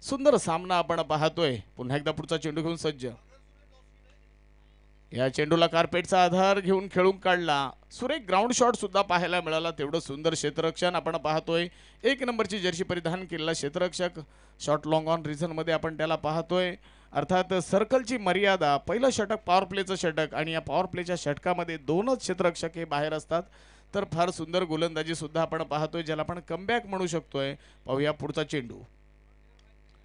सुंदर सामना आपण पाहतोय. पुन्हा एकदा पुढचा चेंडू घेऊन सज्ज. या चेंडूला कार्पेटचा आधार घेऊन खेळून काढला. सुरेख ग्राउंड शॉट सुद्धा पाहायला मिळाला. तेवढं सुंदर क्षेत्ररक्षण आपण पाहतोय. 1 नंबरची जर्सी परिधान केलेला क्षेत्ररक्षक शॉट लॉंग ऑन रिझन मध्ये आपण त्याला पाहतोय. अर्थात सर्कलची मर्यादा, पहिलं षटक पॉवर प्लेचं षटक आणि या पॉवर प्लेच्या षटकामध्ये 2च क्षेत्ररक्षक हे बाहेर असतात. तर फार सुंदर गोलंदाजी सुद्धा आपण पाहतोय, ज्याला आपण कमबॅक म्हणू शकतोय. पाहूया पुढचा चेंडू.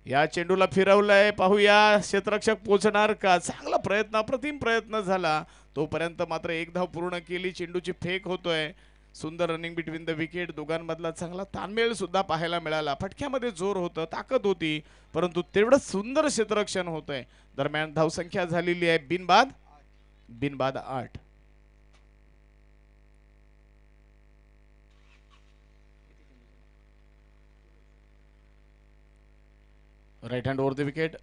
या चेंडूला फिरवलंय, पाहूया क्षेत्ररक्षक पोहोचणार का. चांगला प्रयत्न, अप्रतिम प्रयत्न झाला. तोपर्यंत मात्र एक धाव पूर्ण केली. चेंडूची फेक होतोय. सुंदर रनिंग बिटवीन द विकेट. दोघांमधला चांगला ताळमेळ सुद्धा पाहायला मिळाला. फटक्यामध्ये जोर होतं, ताकद होती, परंतु तेवढं सुंदर क्षेत्ररक्षण होतंय. दरम्यान धावसंख्या झालेली आहे बिनबाद 8. Right hand over the wicket.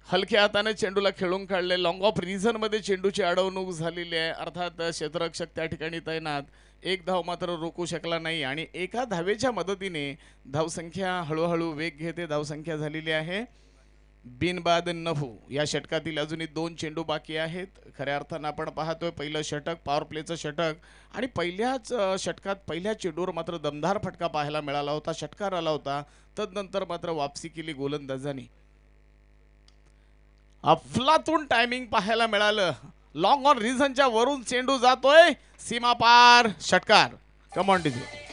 हलक्या हाताने चेंडूला खेळून काढले. लॉंग ऑफ रिझन मध्ये चेंडूची अडवणूक झालेली आहे. अर्थात क्षेत्ररक्षक त्या ठिकाणी तैनात. एक धाव मात्र रोखू शकला नाही आणि एका धावेच्या मदतीने धावसंख्या हळूहळू वेग घेते. धावसंख्या झालेली आहे बिनबाद 9. या षटकातील अजूनही 2 चेंडू बाकी आहेत. खऱ्या अर्थानं आपण पाहतोय पहिलं षटक पॉवर प्लेचं षटक आणि पहिल्याच षटकात पहिल्या चेंडूवर मात्र दमदार फटका पाहायला मिळाला होता, षटकार आला होता. तदनंतर मात्र वापसी केली गोलंदाजांनी. अफलातून टायमिंग पाहायला मिळालं. लॉंग ऑन रिझनच्या वरून चेंडू जातोय सीमा पार, षटकार. Come on DJ.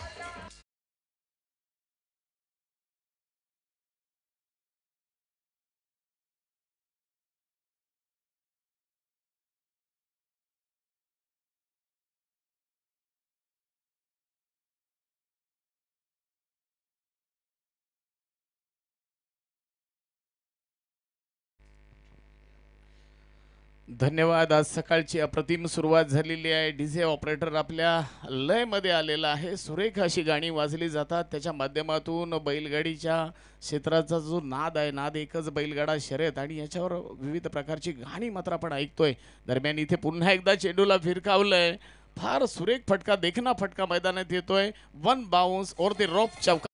धन्यवाद. आज सकाळची अप्रतिम सुरुवात झालेली आहे. डीजे ऑपरेटर आपल्या लय मध्ये आलेला आहे. सुरेख अशी गाणी वाजली जातात. त्याच्या माध्यमातून बैलगाडीच्या क्षेत्राचा जो नाद आहे, नाद एकच बैलगाडा शर्यत, आणि याच्यावर विविध प्रकारची गाणी मात्र आपण ऐकतोय. दरम्यान इथे पुन्हा एकदा चेंडूला फिरकावलंय. फार सुरेख फटका, देखना फटका मैदानात येतोय. 1 बाउन्स ओर द रोप. चौका.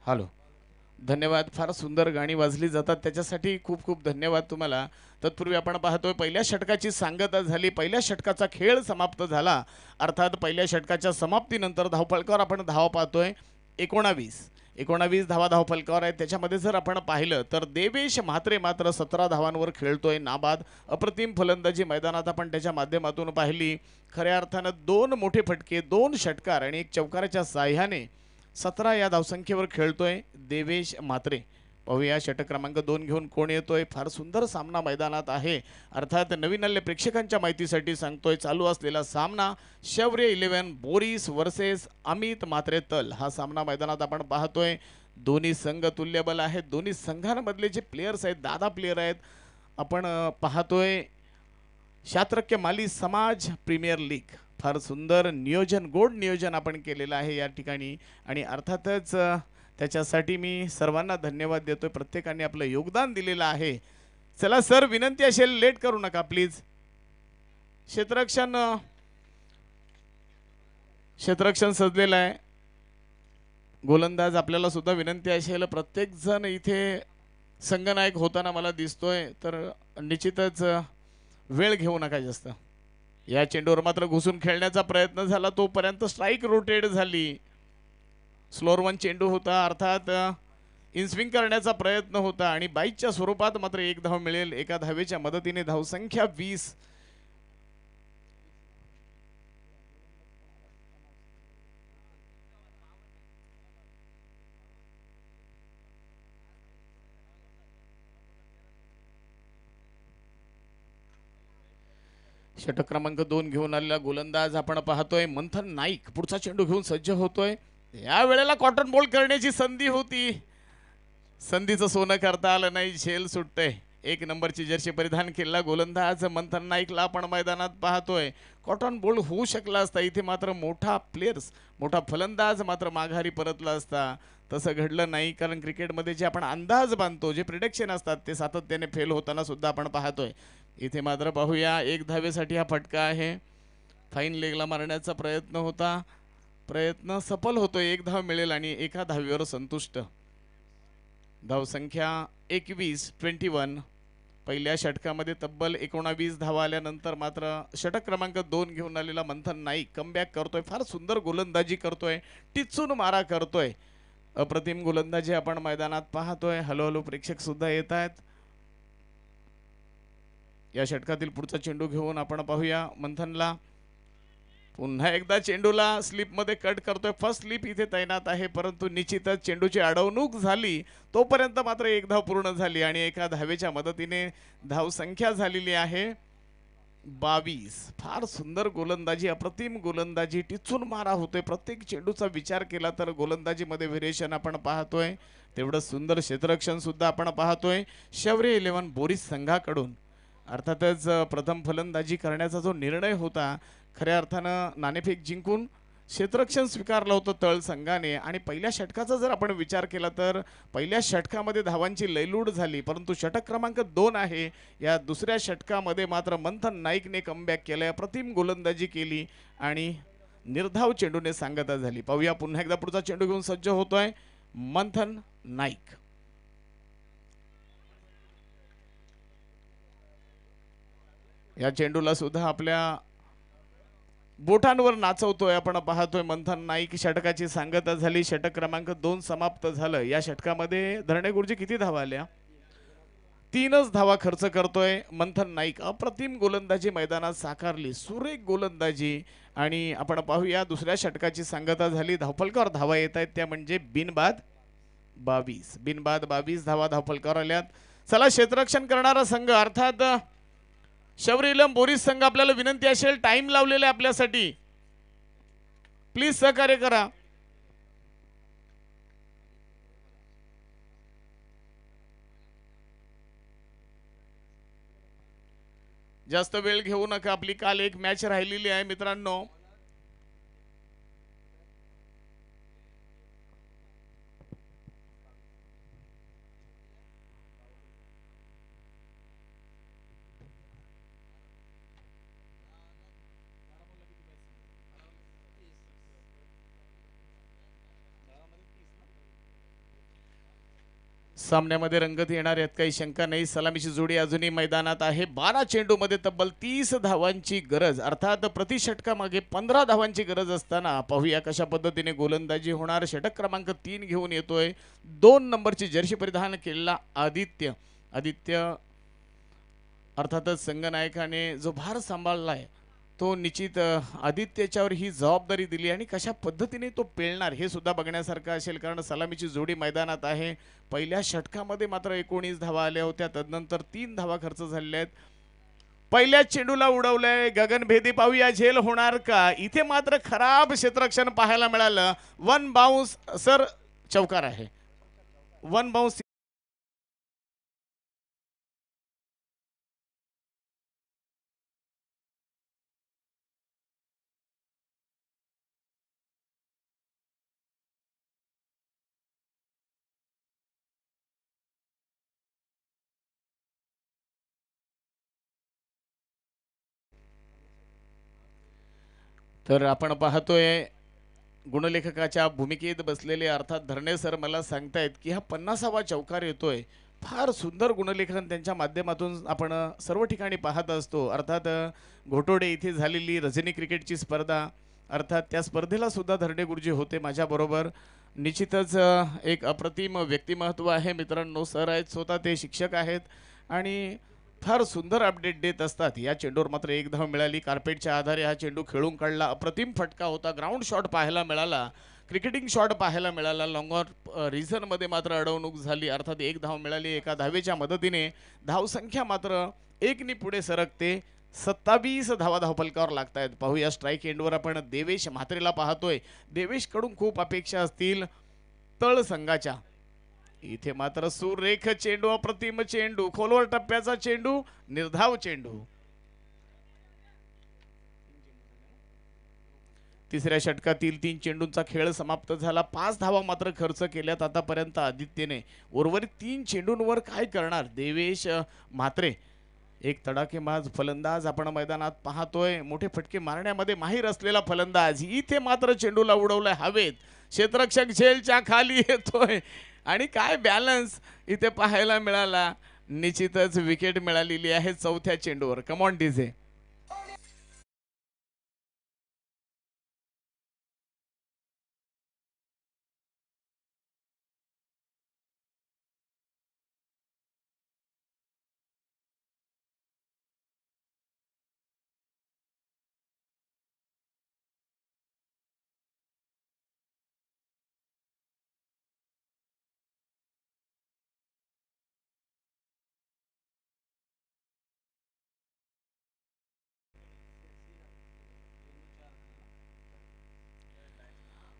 हॅलो. धन्यवाद. फार सुंदर गाणी वाजली जातात, त्याच्यासाठी खूप खूप धन्यवाद तुम्हाला. तत्पूर्वी आपण पाहतोय पहिल्या षटकाची सांगता झाली. पहिल्या षटकाचा खेळ समाप्त झाला. अर्थात पहिल्या षटकाच्या समाप्तीनंतर धावफलकावर आपण धाव पाहतोय 19 धावा धावफलकावर आहेत. त्याच्यामध्ये जर आपण पाहिलं तर देवेश म्हात्रे मात्र 17 धावांवर खेळतोय नाबाद. अप्रतिम फलंदाजी मैदानात आपण त्याच्या माध्यमातून पाहिली. खऱ्या अर्थानं 2 मोठे फटके, 2 षटकार आणि 1 चौकाराच्या साह्याने 17 या धावसंख्येवर खेळतोय देवेश म्हात्रे. पाहूया षटक क्रमांक 2 घेऊन कोण येतोय. फार सुंदर सामना मैदानात आहे. अर्थात नवीन आलेल्या प्रेक्षकांच्या माहितीसाठी सांगतोय, चालू असलेला सामना शौर्य 11 बोरीस वर्सेस अमित म्हात्रे तल, हा सामना मैदानात आपण पाहतोय. दोन्ही संघ तुल्यबल आहेत. दोन्ही संघांमधले जे प्लेयर्स आहेत, दादा प्लेयर आहेत. आपण पाहतोय शात्रक्य माली समाज प्रीमियर लीग. फार सुंदर नियोजन, गोड नियोजन आपण केलेलं आहे या ठिकाणी आणि अर्थातच त्याच्यासाठी मी सर्वांना धन्यवाद देतोय. प्रत्येकाने आपलं योगदान दिलेलं आहे. चला सर, विनंती असेल, लेट करू नका प्लीज. क्षेत्ररक्षण सजलेलं आहे. गोलंदाज आपल्याला सुद्धा विनंती असेल, प्रत्येक जण इथे संघनायक होताना मला दिसतोय, तर निश्चितच वेळ घेऊ नका जास्त. या चेंडूवर मात्र घुसून खेळण्याचा प्रयत्न झाला, तोपर्यंत स्ट्राईक रोटेट झाली. स्लोअर 1 चेंडू होता, अर्थात इनस्विंग करण्याचा प्रयत्न होता आणि बाईकच्या स्वरूपात मात्र 1 धाव मिळेल. एका धावेच्या मदतीने धावसंख्या 20. षटक क्रमांक 2 घेऊन आलेला गोलंदाज आपण पाहतोय मंथन नाईक पुढचा चेंडू घेऊन सज्ज होतोय. या वेळेला कॉटन बॉल करण्याची संधी होती, संधीचं सोनं करता आलं नाही, झेल सुटतंय. 1 नंबरची जर्सी परिधान केलेला गोलंदाज मंथन नाईकला आपण मैदानात पाहतोय. कॉटन बॉल होऊ शकला असता, इथे मात्र मोठा प्लेयर्स मोठा फलंदाज मात्र माघारी परतला असता. तसं घडलं नाही, कारण क्रिकेटमध्ये जे आपण अंदाज बांधतो, जे प्रिडिक्शन असतात, ते सातत्याने फेल होताना सुद्धा आपण पाहतोय. इथे मात्र पाहूया 1 धावेसाठी हा फटका आहे. फाईन लेगला मारण्याचा प्रयत्न होता, प्रयत्न सफल होतोय. 1 धाव मिळेल आणि एका धावेवर संतुष्ट. धावसंख्या 21 पहिल्या षटकामध्ये तब्बल 19 धावा आल्यानंतर मात्र षटक क्रमांक 2 घेऊन आलेला मंथन नाईक कमबॅक करतोय. फार सुंदर गोलंदाजी करतोय, टिचून मारा करतोय. अप्रतिम गोलंदाजी आपण मैदानात पाहतोय. हळूहळू प्रेक्षक सुद्धा येत आहेत. या षटकातील पुढचा चेंडू घेऊन आपण पाहूया मंथनला. पुन्हा एकदा चेंडूला स्लिपमध्ये कट करतोय. फर्स्ट स्लिप इथे तैनात आहे, परंतु निश्चितच चेंडूची अडवणूक झाली तोपर्यंत मात्र 1 धाव पूर्ण झाली आणि एका धावेच्या मदतीने धावसंख्या झालेली आहे 22. फार सुंदर गोलंदाजी, अप्रतिम गोलंदाजी, टिचून मारा होतोय. प्रत्येक चेंडूचा विचार केला तर गोलंदाजीमध्ये व्हेरिएशन आपण पाहतोय. तेवढं सुंदर क्षेत्ररक्षण सुद्धा आपण पाहतोय शौर्य 11 बोरीस संघाकडून. अर्थातच प्रथम फलंदाजी करण्याचा जो निर्णय होता, खऱ्या अर्थानं नाणेफेक जिंकून क्षेत्ररक्षण स्वीकारलं होतं तळ संघाने. आणि पहिल्या षटकाचा जर आपण विचार केला तर पहिल्या षटकामध्ये धावांची लयलूड झाली, परंतु षटक क्रमांक 2 आहे, या दुसऱ्या षटकामध्ये मात्र मंथन नाईकने कमबॅक केलंय, अप्रतिम गोलंदाजी केली आणि निर्धाव चेंडूने सांगता झाली. पाहूया पुन्हा एकदा पुढचा चेंडू घेऊन सज्ज होतोय मंथन नाईक. या चेंडूला सुद्धा आपल्या बोटांवर नाचवतोय आपण पाहतोय मंथन नाईक. षटकाची सांगता झाली, षटक क्रमांक 2 समाप्त झालं. या षटकामध्ये धरणे गुरुजी किती धावा आल्या? 3च धावा खर्च करतोय मंथन नाईक. अप्रतिम गोलंदाजी मैदानात साकारली, सुरेख गोलंदाजी. आणि आपण पाहूया दुसऱ्या षटकाची सांगता झाली. धावफलकावर धावा येत आहेत, त्या म्हणजे बिनबाद 22 धावा धावफलकावर आल्यात. चला, क्षेत्ररक्षण करणारा संघ अर्थात शौर्य 11 बोरीस संघ, आपल्याला विनंती असेल, टाइम लावलेला आहे आपल्यासाठी, प्लीज सहकार्य करा. जास्त वेळ घेऊ नका, आपली काल एक मॅच राहिलेली आहे मित्रांनो. सामन्यामध्ये रंगत येणार यात काही शंका नाही. सलामीची जोडी अजूनही मैदानात आहे. 12 चेंडूमध्ये तब्बल 30 धावांची गरज, अर्थात प्रति षटकामागे 15 धावांची गरज असताना पाहूया कशा पद्धतीने गोलंदाजी होणार. षटक क्रमांक 3 घेऊन येतोय 2 नंबरची जर्सी परिधान केलेला आदित्य. अर्थातच संघनायकाने जो भार सांभाळलाय तो निश्चित आदित्यच्यावर ही जबाबदारी दिली आणि कशा पद्धतीने तो पेलणार हे सुद्धा बघण्यासारखं असेल, कारण सलामीची जोडी मैदानात आहे. पहिल्या षटकामध्ये मात्र 19 धावा आल्या होत्या, तदनंतर 3 धावा खर्च झालेल्या आहेत. पहिल्या चेंडूला उडवलंय गगनभेदी. पाहूया झेल होणार का? इथे मात्र खराब क्षेत्ररक्षण पाहायला मिळालं. 1 बाउन्स सर, चौकार आहे. 1 बाउन्स. तर आपण पाहतोय गुणलेखकाच्या भूमिकेत बसलेले अर्थात धरणे सर मला सांगतायत की हा 50वा चौकार येतोय. फार सुंदर गुणलेखन त्यांच्या माध्यमातून आपण सर्व ठिकाणी पाहत असतो. अर्थात घोटोडे इथे झालेली रजनी क्रिकेटची स्पर्धा, अर्थात त्या स्पर्धेला सुद्धा धरणे गुरुजी होते माझ्याबरोबर. निश्चितच एक अप्रतिम व्यक्तिमत्व आहे मित्रांनो. सर आहेत, स्वतः ते शिक्षक आहेत आणि फार सुंदर अपडेट देत असतात. या चेंडूवर मात्र 1 धाव मिळाली. कार्पेटच्या आधारे हा चेंडू खेळून काढला. अप्रतिम फटका होता. ग्राउंड शॉट पाहायला मिळाला, क्रिकेटिंग शॉट पाहायला मिळाला. लॉंगर रिझनमध्ये मात्र अडवणूक झाली. अर्थात 1 धाव मिळाली. एका धावेच्या मदतीने धावसंख्या मात्र 1 ने पुढे सरकते 27 धावा धावफलकावर लागतायत. पाहूया स्ट्राईक एंडवर आपण देवेश म्हात्रेला पाहतोय. देवेश कडून खूप अपेक्षा असतील तळ संघाच्या. इथे मात्र सुरेख चेंडू, अप्रतिम चेंडू, खोलवर टप्प्याचा चेंडू, निर्धाव चेंडू. तिसऱ्या षटकातील 3 चेंडूंचा खेळ समाप्त झाला. 5 धावा मात्र खर्च केल्यात आतापर्यंत आदित्यने. उर्वरित 3 चेंडूंवर काय करणार देवेश म्हात्रे. एक तडाखेबाज फलंदाज आपण मैदानात पाहतोय. मोठे फटके मारण्यामध्ये माहीर असलेला फलंदाज. इथे मात्र चेंडूला उडवलाय हवेत. क्षेत्ररक्षक झेलच्या खाली येतोय आणि काय बॅलन्स इथे पाहायला मिळाला. निश्चितच विकेट मिळालेली आहे चौथ्या चेंडूवर. Come on DJ.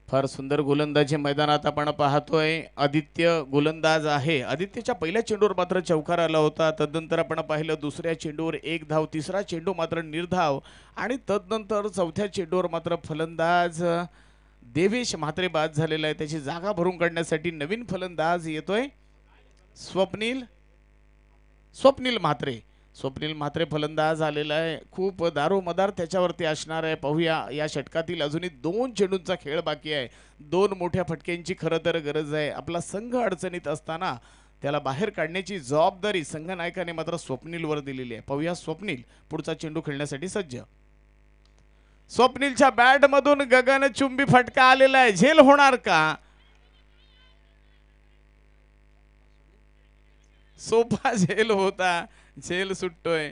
फार सुंदर गोलंदाजी मैदानात आपण पाहतोय. आदित्य गोलंदाज आहे. आदित्यच्या पहिल्या चेंडूवर मात्र चौकार आला होता. तदनंतर आपण पाहिलं दुसऱ्या चेंडूवर 1 धाव, तिसरा चेंडू मात्र निर्धाव आणि तदनंतर चौथ्या चेंडूवर मात्र फलंदाज देवेश म्हात्रे बाद झालेला आहे. त्याची जागा भरून काढण्यासाठी नवीन फलंदाज येतोय स्वप्नील म्हात्रे. स्वप्नील म्हात्रे फलंदाज आलेला आहे. खूप दारोमदार त्याच्यावरती असणार आहे. पाहूया या षटकातील अजूनही 2 चेंडूंचा खेळ बाकी आहे. 2 मोठ्या फटक्यांची खरं तर गरज आहे. आपला संघ अडचणीत असताना त्याला बाहेर काढण्याची जबाबदारी संघनायकाने मात्र स्वप्नीलवर दिलेली आहे. पाहूया स्वप्नील पुढचा चेंडू खेळण्यासाठी सज्ज. स्वप्नीलच्या बॅट मधून गगनचुंबी फटका आलेला आहे. झेल होणार का. सोपा झेल होता. झेल सुटतोय.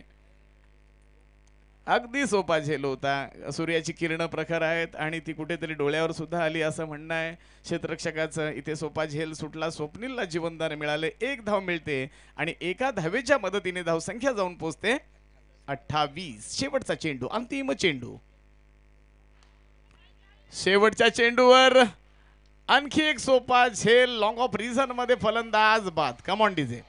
अगदी सोपा झेल होता. सूर्याची किरण प्रखर आहेत आणि ती कुठेतरी डोळ्यावर सुद्धा आली असं म्हणणं आहे क्षेत्ररक्षकाचं. इथे सोपा झेल सुटला. स्वप्नीलला जीवनदान मिळाले. 1 धाव मिळते आणि एका धावेच्या मदतीने धावसंख्या जाऊन पोहोचते 28. शेवटचा चेंडू, अंतिम चेंडू. शेवटच्या चेंडूवर आणखी एक सोपा झेल. लॉंग ऑफ रिझन मध्ये फलंदाज बाद. Come on DJ.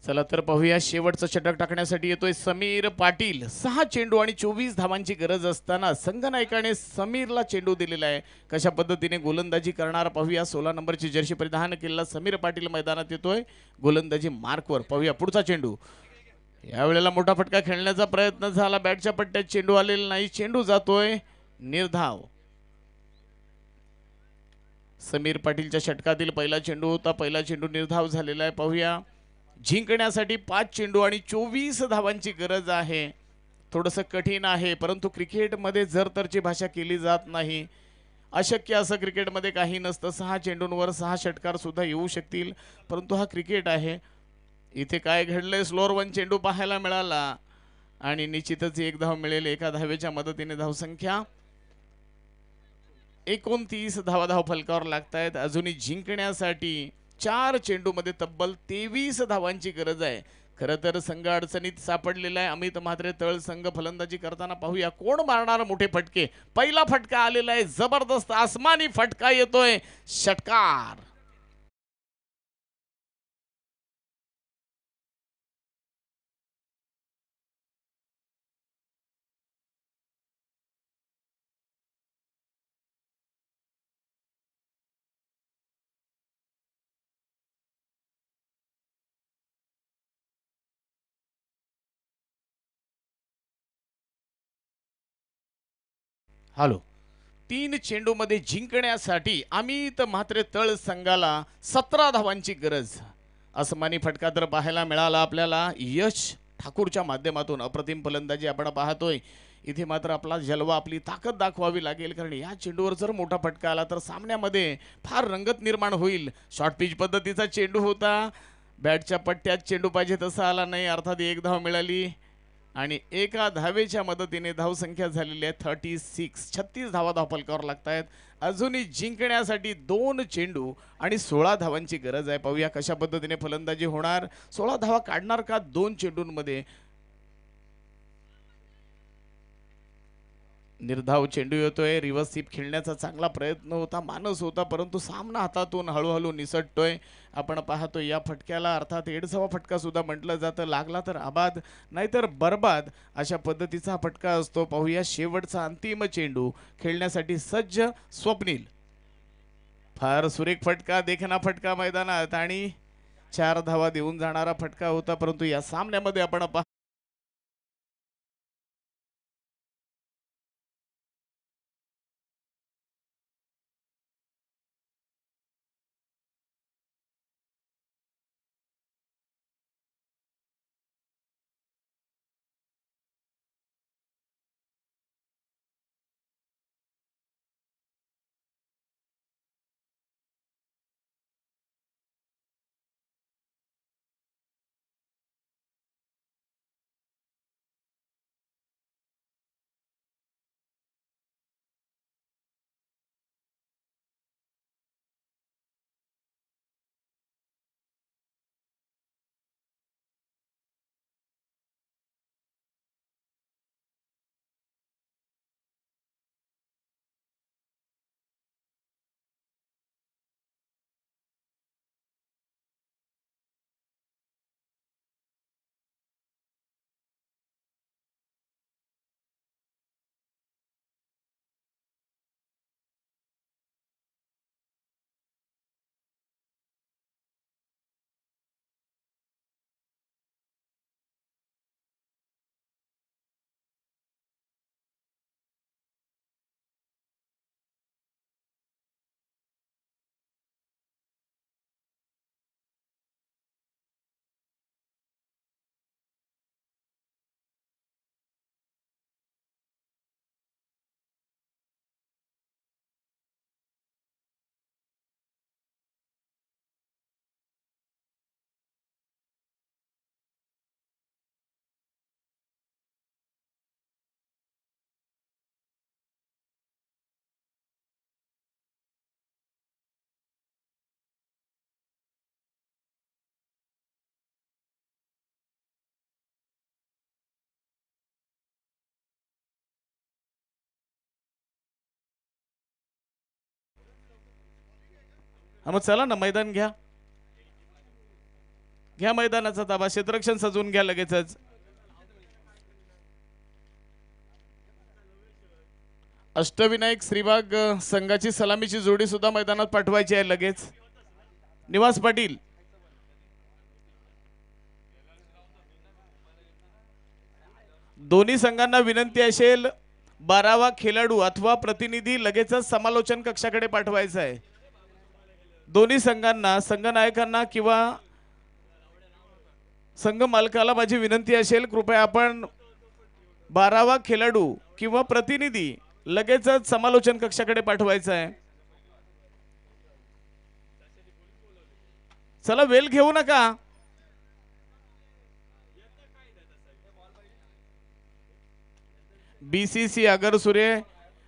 चला तर पाहूया शेवटचं षटक टाकण्यासाठी येतोय समीर पाटील. 6 चेंडू आणि 24 धावांची गरज असताना संघनायकाने समीरला चेंडू दिलेला आहे. कशा पद्धतीने गोलंदाजी करणार पाहूया. 16 नंबरची जर्सी परिधान केलेला समीर पाटील मैदानात येतोय गोलंदाजी मार्कवर. पाहूया पुढचा चेंडू. यावेळेला मोठा फटका खेळण्याचा प्रयत्न झाला. बॅटच्या पट्ट्यात चेंडू आलेला नाही. चेंडू जातोय निर्धाव. समीर पाटीलच्या षटकातील पहिला चेंडू होता. पहिला चेंडू निर्धाव झालेला आहे. पाहूया जिंकण्यासाठी 5 चेंडू आणि 24 धावांची गरज आहे. थोडंसं कठीण आहे परंतु क्रिकेटमध्ये जर तरची भाषा केली जात नाही. अशक्य असं क्रिकेटमध्ये काही नसतं. 6 चेंडूंवर 6 षटकार सुद्धा येऊ शकतील परंतु हा क्रिकेट आहे. इथे काय घडलंय. स्लोअर 1 चेंडू पाहायला मिळाला आणि निश्चितच 1 धाव मिळेल. एका धावेच्या मदतीने धावसंख्या 29 धावा धाव फलकावर लागतायत. अजूनही जिंकण्यासाठी 4 चेंडूमध्ये तब्बल 23 धावांची गरज आहे. खरं तर संघ अडचणीत सापडलेला आहे. अमित म्हात्रे तळ संघ फलंदाजी करताना पाहूया कोण मारणार मोठे फटके. पहिला फटका आलेला आहे, जबरदस्त आसमानी फटका येतोय, षटकार. हॅलो. 3 चेंडूमध्ये जिंकण्यासाठी अमित म्हात्रे तळ संघाला 17 धावांची गरज. आसमानी फटका तर पाहायला मिळाला आपल्याला यश ठाकूरच्या माध्यमातून. अप्रतिम फलंदाजी आपण पाहतोय. इथे मात्र आपला जलवा, आपली ताकद दाखवावी लागेल, कारण या चेंडूवर जर मोठा फटका आला तर सामन्यामध्ये फार रंगत निर्माण होईल. शॉर्ट पिच पद्धतीचा चेंडू होता, बॅटच्या पट्ट्यात चेंडू पाहिजे तसा आला नाही, अर्थात 1 धाव मिळाली आणि एका धावेच्या मदतीने धावसंख्या झालेली आहे 36. 36 धावा धावफलकावर लागत आहेत. अजूनही जिंकण्यासाठी 2 चेंडू आणि 16 धावांची गरज आहे. पाहूया कशा पद्धतीने फलंदाजी होणार. 16 धावा काढणार का 2 चेंडूंमध्ये. निर्धाव चेंडू येतोय. रिव्हर्स स्वीप खेळण्याचा चांगला प्रयत्न होता, मानस होता, परंतु सामना हातातून हळूहळू निसटतोय. आपण पाहतो या फटक्याला अर्थात एडसवा फटका सुद्धा म्हटलं जातं. लागला तर आबाद, नाहीतर बर्बाद, अशा पद्धतीचा फटका असतो. पाहूया शेवटचा अंतिम चेंडू खेळण्यासाठी सज्ज स्वप्नील. फार सुरेख फटका, देखना फटका मैदानात आणि 4 धावा देऊन जाणारा फटका होता. परंतु या सामन्यामध्ये आपण मग चला ना, मैदान घ्या, घ्या मैदानाचा ताबा. क्षेत्ररक्षण सजवून घ्या लगेचच. अष्टविनायक श्रीबाग संघाची सलामीची जोडी सुद्धा मैदानात पाठवायची आहे लगेच. निवास पाटील, दोन्ही संघांना विनंती असेल 12वा खेळाडू अथवा प्रतिनिधी लगेचच समालोचन कक्षाकडे पाठवायचा आहे. दोन्ही संघांना, संघनायकांना किंवा संघ मालकाला माझी विनंती असेल, कृपया आपण 12वा खेळाडू किंवा प्रतिनिधी लगेचच समालोचन कक्षाकडे पाठवायचा आहे. चला, वेळ घेऊ नका. BCC अगरसुरे,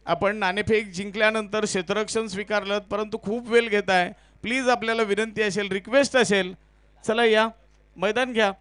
आपण नाणेफेक जिंकल्यानंतर क्षेत्ररक्षण स्वीकारलं, परंतु खूप वेळ घेत आहे. प्लीज आपल्याला विनंती असेल, रिक्वेस्ट असेल, चला या मैदान घ्या.